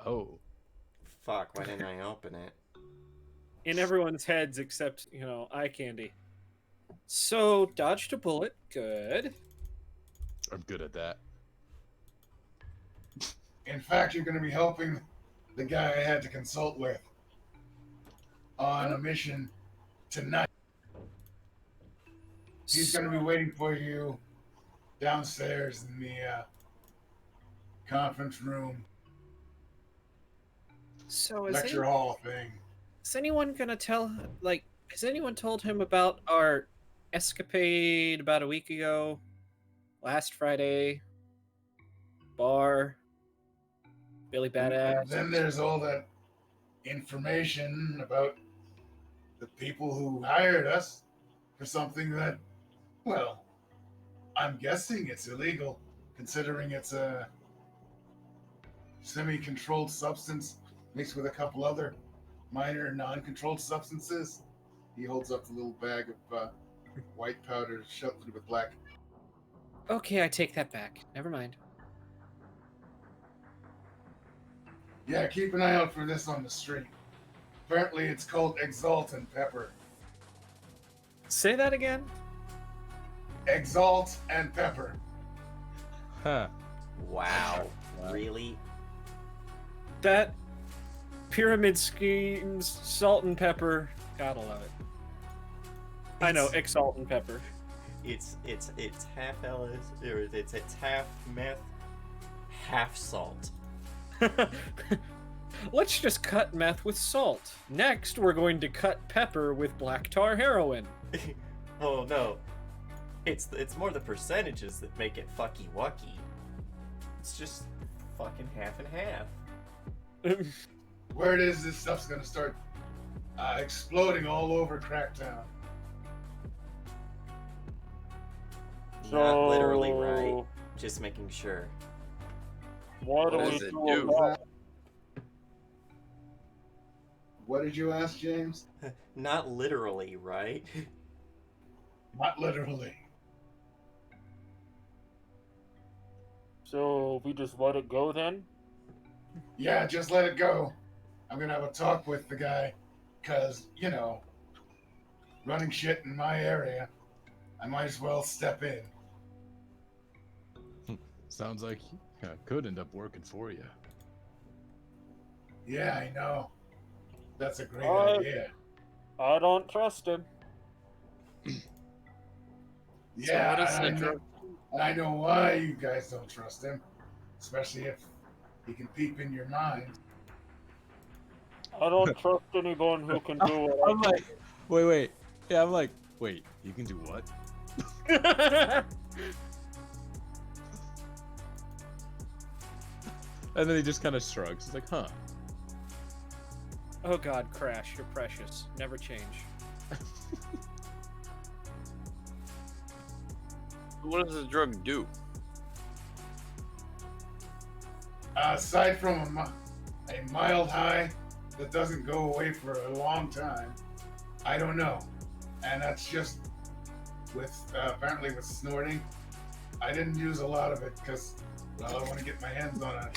oh, Fuck, why didn't I open it? In everyone's heads except, eye candy. So, dodged a bullet. Good. I'm good at that. In fact, you're going to be helping the guy I had to consult with on a mission tonight. He's going to be waiting for you downstairs in the conference room, So, lecture hall thing. is anyone gonna has anyone told him about our escapade about a week ago? Last Friday? Bar? Billy Badass? And then there's all that information about the people who hired us for something that, well, I'm guessing it's illegal, considering it's a semi-controlled substance mixed with a couple other minor non-controlled substances. He holds up the little bag of white powder sheltered with black. Okay, I take that back. Never mind. Yeah, keep an eye out for this on the street. Apparently it's called Exaltant Pepper. Say that again? Exalt and Pepper. Huh. Wow. Really? That pyramid schemes, salt and pepper. Gotta love it. I know, exalt and pepper. It's half LS, or it's half meth, half salt. Let's just cut meth with salt. Next, we're going to cut pepper with black tar heroin. Oh no, it's more the percentages that make it fucky wucky. It's just fucking half and half. Word is this stuff's gonna start exploding all over Cracktown. Not literally, right? Just making sure. What does it do? What did you ask, James? Not literally, right? Not literally. So we just let it go then? Yeah, just let it go. I'm gonna have a talk with the guy, cause, you know, running shit in my area, I might as well step in. Sounds like could end up working for you. Yeah, I know. That's a great idea. I don't trust him. Yeah, what is and it, I know why you guys don't trust him, especially if he can peep in your mind. I don't trust anyone who can do what I'm like, wait. Yeah, I'm like, wait, you can do what? And then he just kind of shrugs. He's like, huh. Oh god, Crash, you're precious. Never change. What does the drug do? Aside from a mild high that doesn't go away for a long time, I don't know. And that's just with, apparently with snorting. I didn't use a lot of it because, well, I want to get my hands on a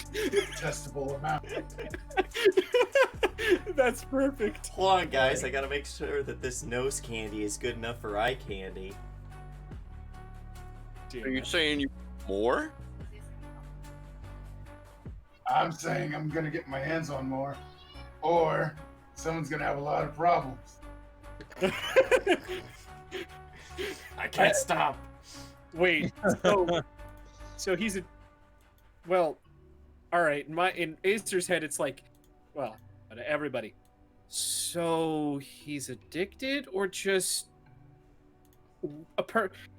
testable amount. That's perfect. Hold on, guys. I gotta make sure that this nose candy is good enough for eye candy. Are you saying you more? I'm saying I'm going to get my hands on more, or someone's going to have a lot of problems. I can't stop. Wait, so he's a... Well, alright, in Acer's head it's like, well, everybody. So he's addicted, or just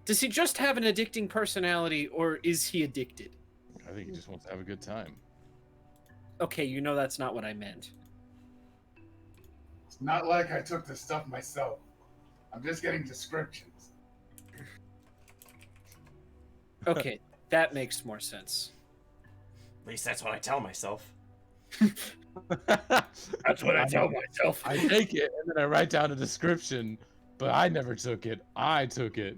does he just have an addicting personality, or is he addicted? I think he just wants to have a good time. Okay, you know that's not what I meant. It's not like I took the stuff myself. I'm just getting descriptions. Okay, that makes more sense. At least that's what I tell myself. That's what I tell myself. I take it and then I write down a description, but I never took it. I took it.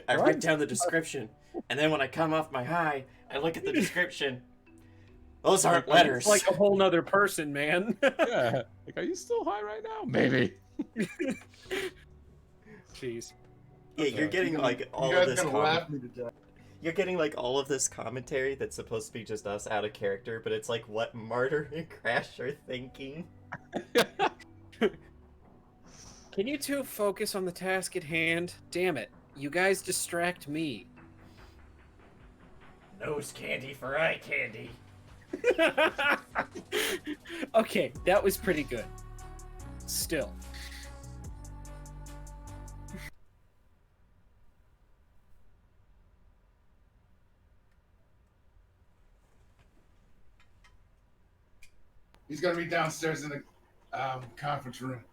I write down the description, and then when I come off my high, I look at the description. Those aren't letters. It's like a whole nother person, man. Yeah. Like, are you still high right now? Maybe. Jeez. Yeah, you're getting like all of this. Laugh me to death. You're getting like all of this commentary that's supposed to be just us out of character, but it's like what Martyr and Crash are thinking. Can you two focus on the task at hand? Damn it. You guys distract me. Nose candy for eye candy. Okay, that was pretty good. Still. He's going to be downstairs in the conference room.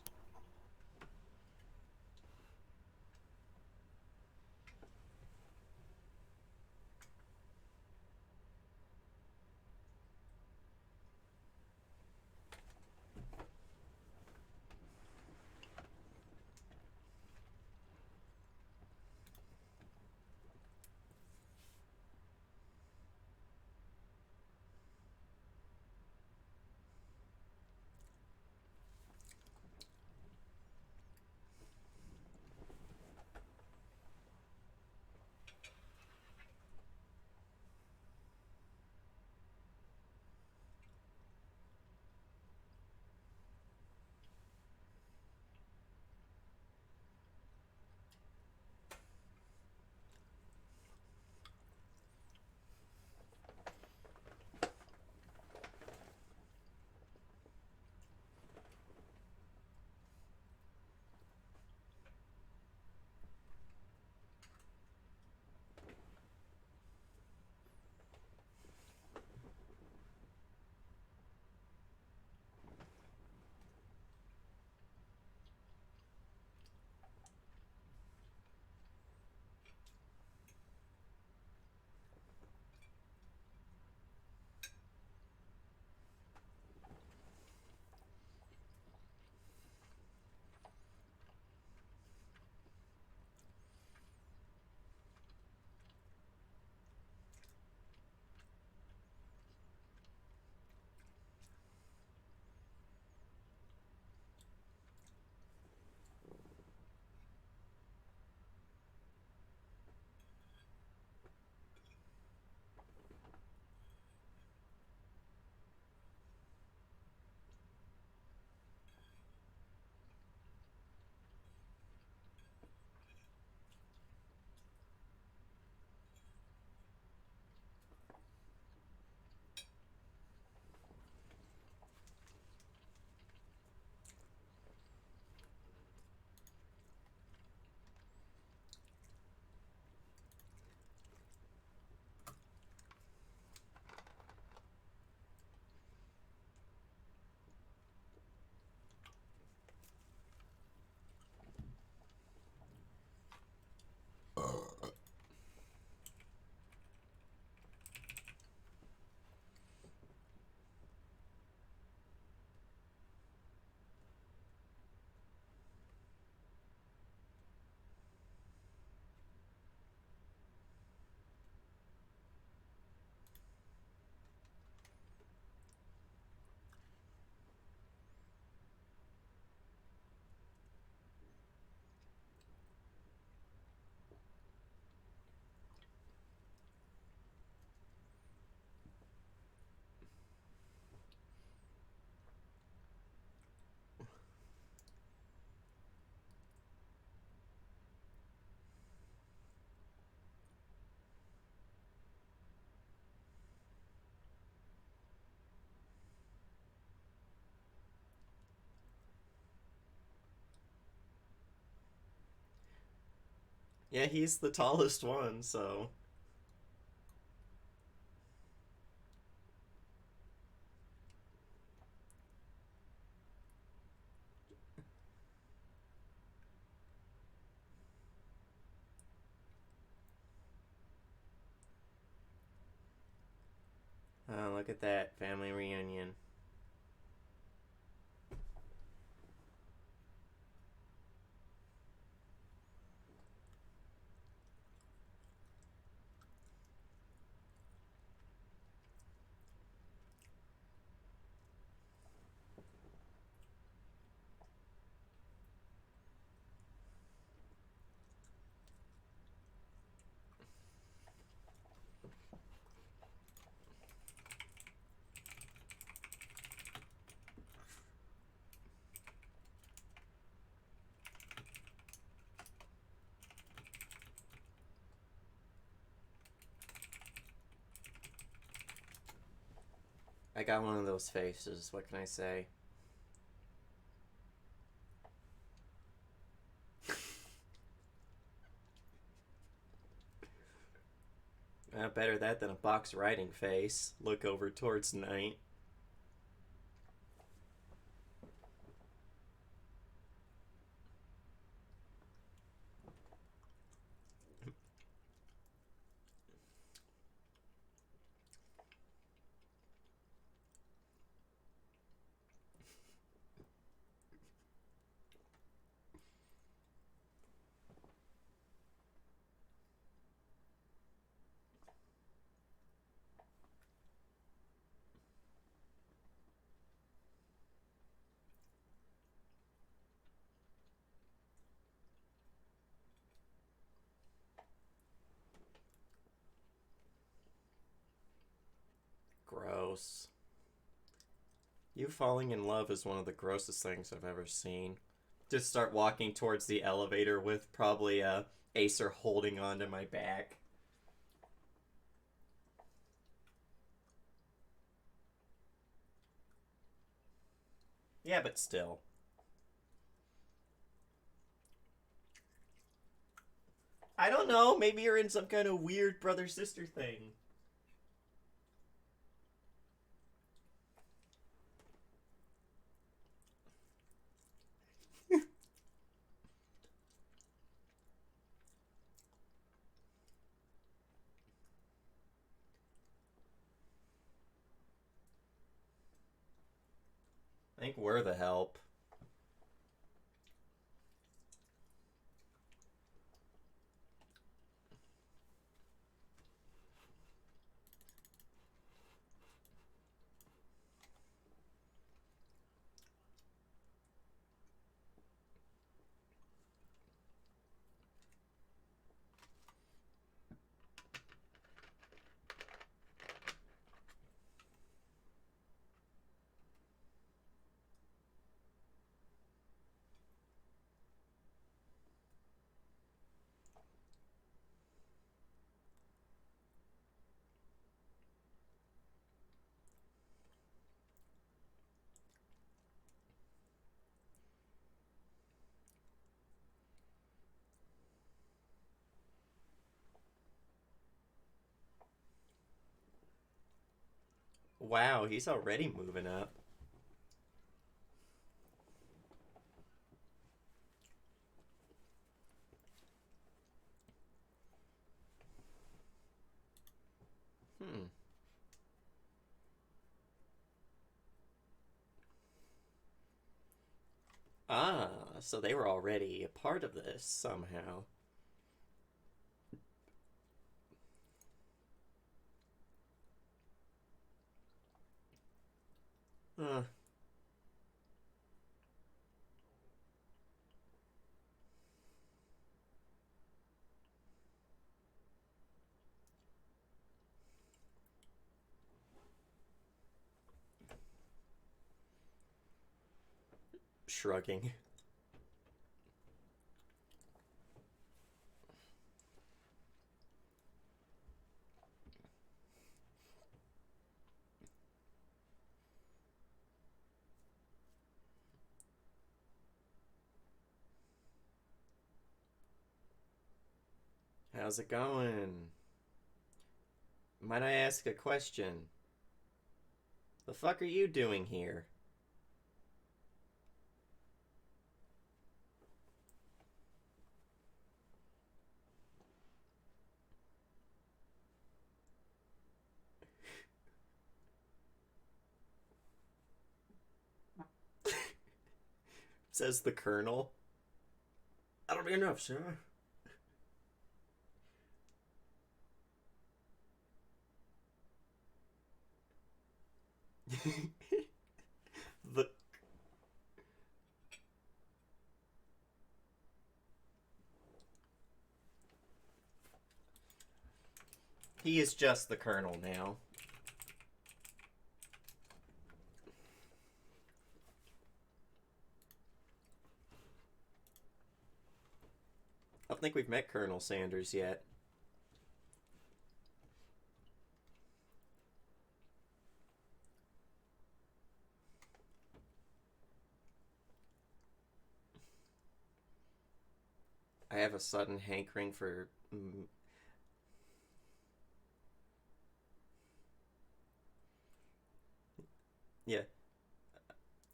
Yeah, he's the tallest one, so... Oh, look at that. Family reunion. I got one of those faces, what can I say? Better that than a box riding face. Look over towards night. Gross. You falling in love is one of the grossest things I've ever seen. Just start walking towards the elevator with probably a Acer holding onto my back. Yeah, but still. I don't know, maybe you're in some kind of weird brother-sister thing. I think we're the help. Wow, he's already moving up. Hmm. Ah, so they were already a part of this somehow. Huh. Shrugging. How's it going? Might I ask a question? The fuck are you doing here? Says the colonel. That'll be enough, sir. the He is just the colonel now. I don't think we've met Colonel Sanders yet. I have a sudden hankering for... Yeah.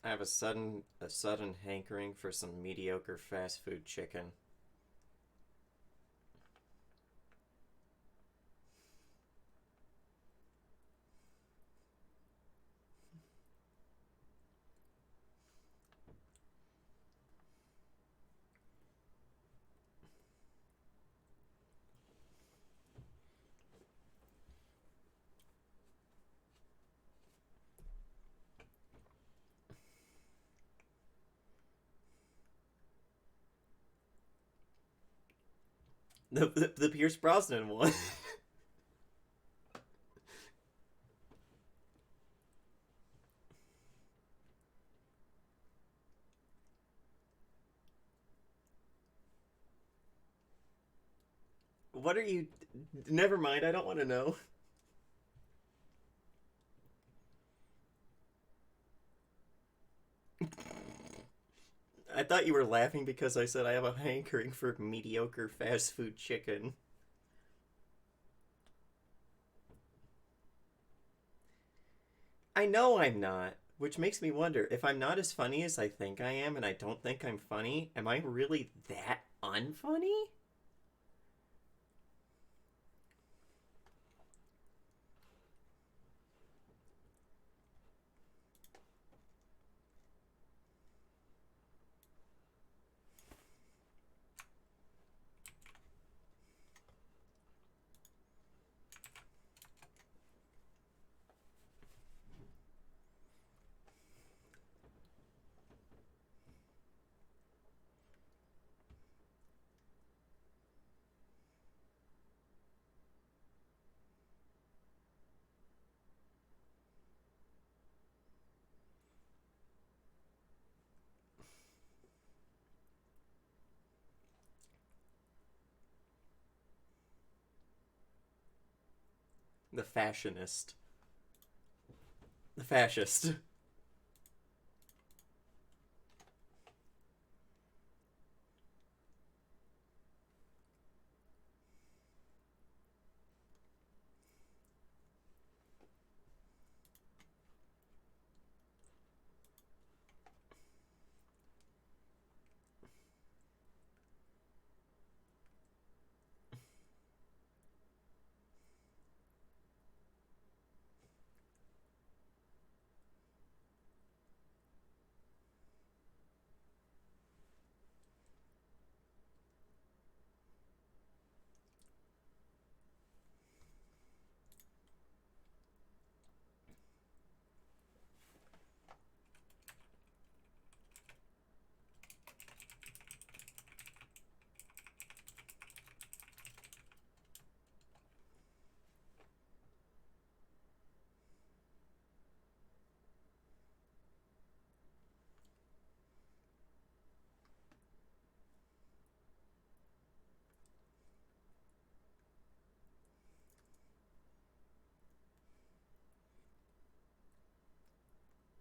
I have a sudden hankering for some mediocre fast food chicken. The Pierce Brosnan one. What are you... Never mind, I don't want to know. I thought you were laughing because I said I have a hankering for mediocre fast food chicken. I know I'm not, which makes me wonder, if I'm not as funny as I think I am and I don't think I'm funny, am I really that unfunny? The fashionist. The fascist.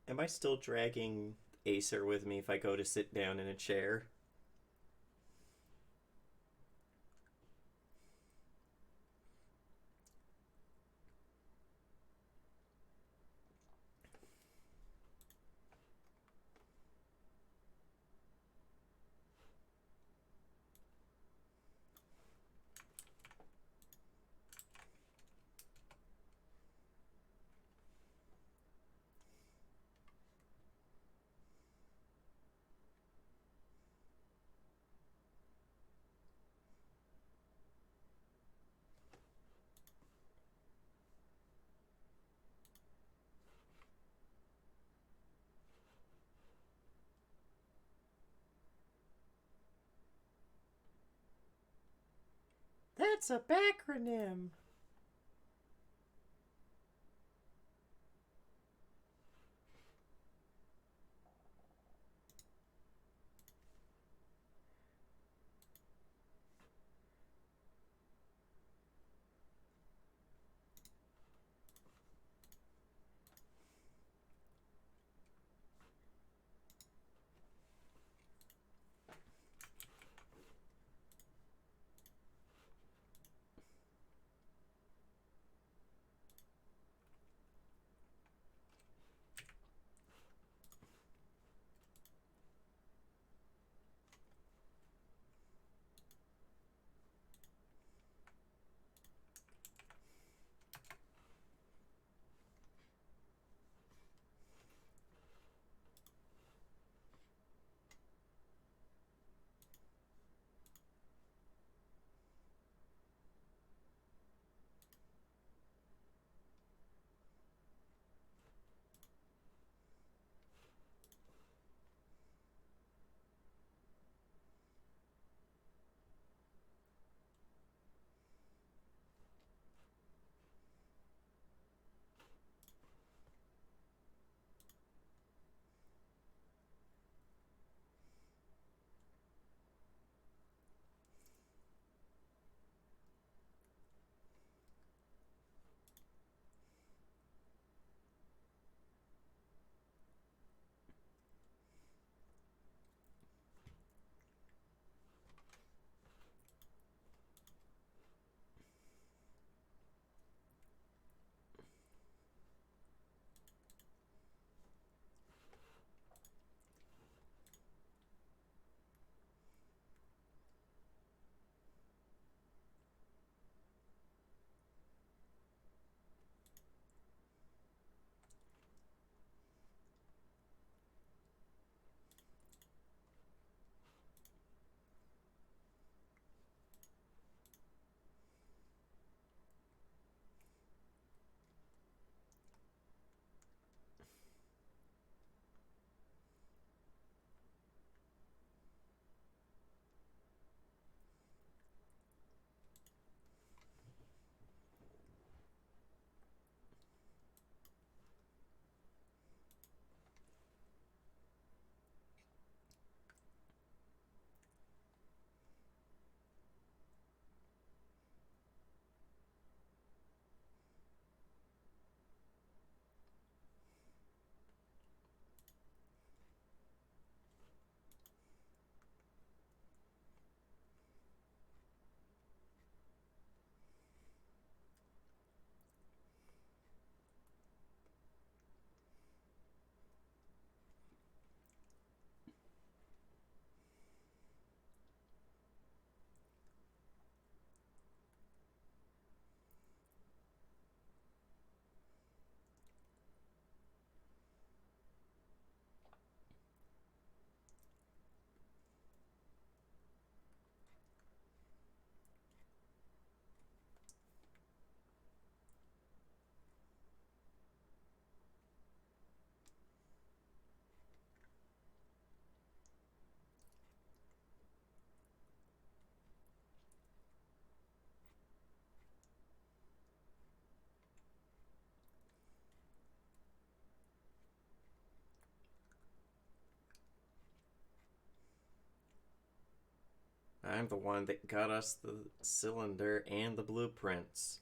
Am I still dragging Acer with me if I go to sit down in a chair? That's a backronym. I'm the one that got us the cylinder and the blueprints.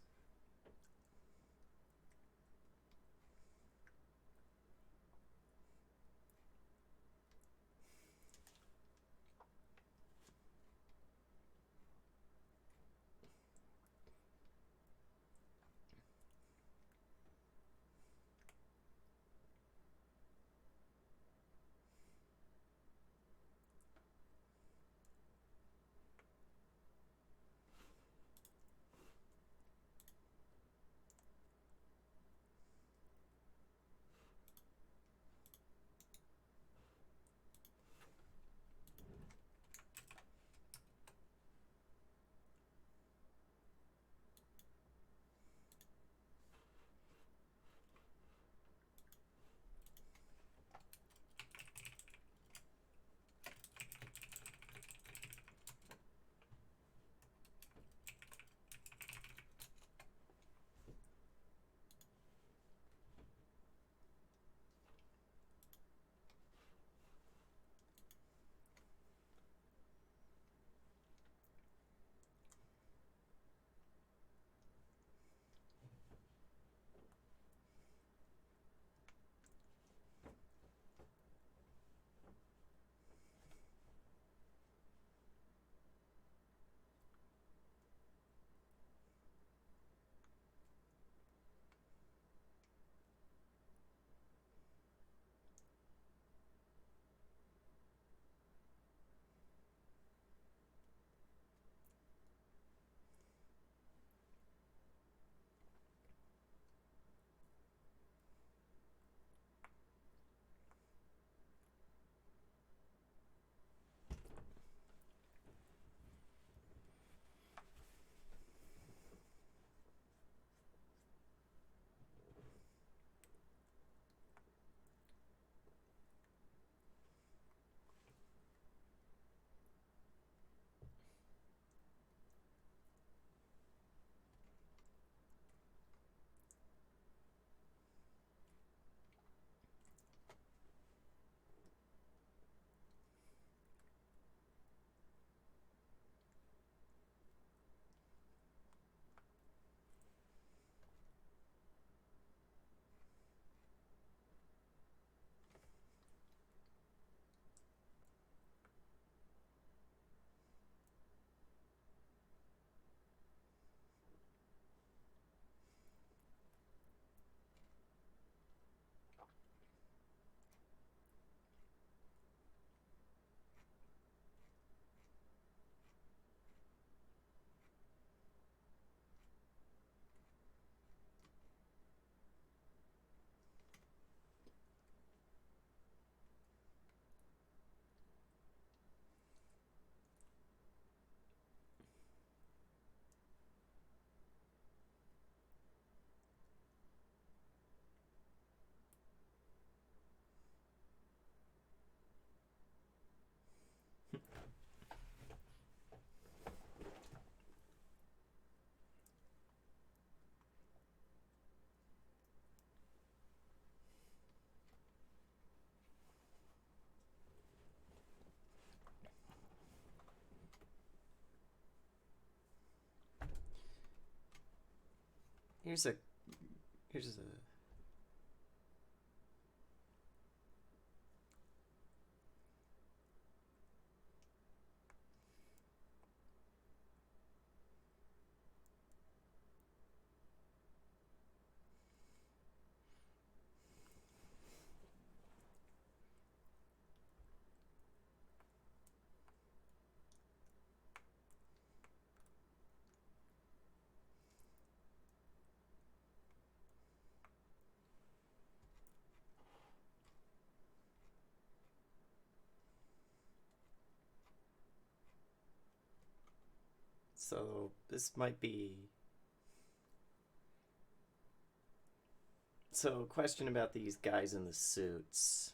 Here's a So this might be. So, question about these guys in the suits.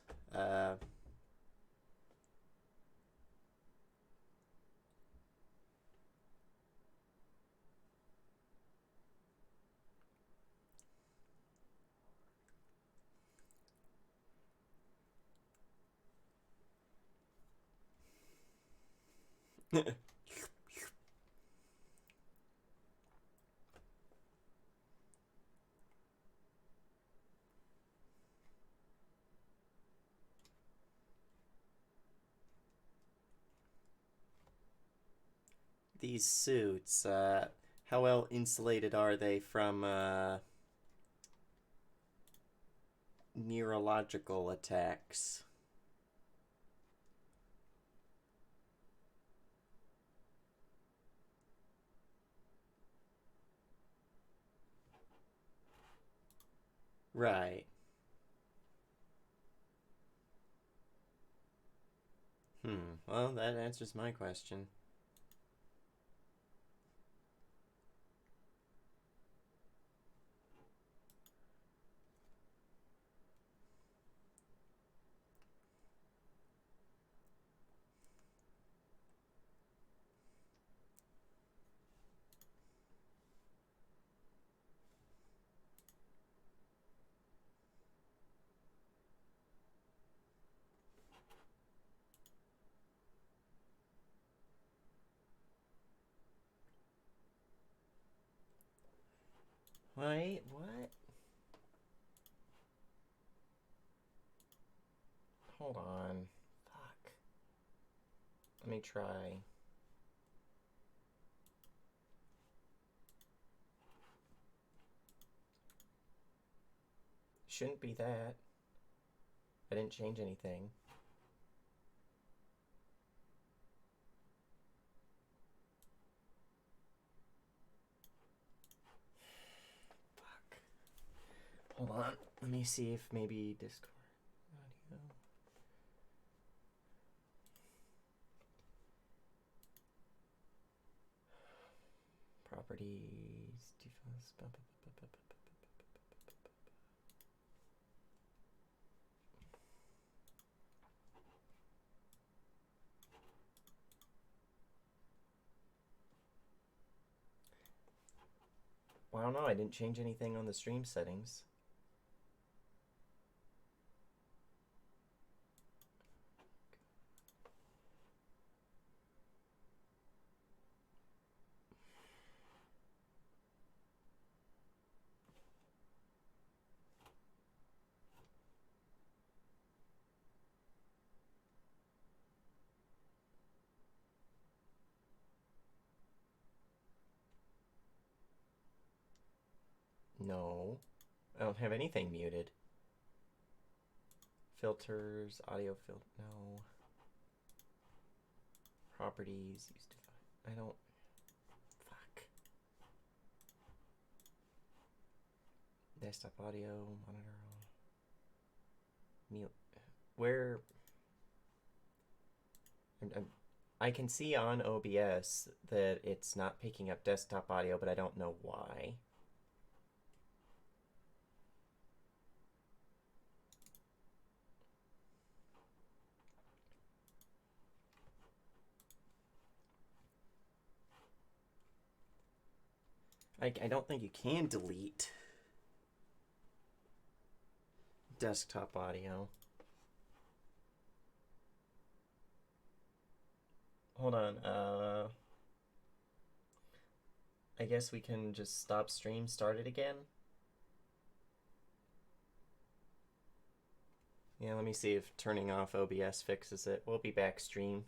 These suits, how well insulated are they from neurological attacks? Right. Well, that answers my question. Wait, what? Hold on. Fuck. Let me try. Shouldn't be that. I didn't change anything. Fuck. Hold on. Let me see if maybe Discord audio. Properties. Defaults. Well, I don't know. I didn't change anything on the stream settings. No. I don't have anything muted. Filters, audio filter, no. Properties, used to find. I don't. Fuck. Desktop audio, monitor. Mute. Where. I can see on OBS that it's not picking up desktop audio, but I don't know why. I don't think you can delete desktop audio. Hold on. I guess we can just stop stream, start it again. Yeah, let me see if turning off OBS fixes it. We'll be back stream.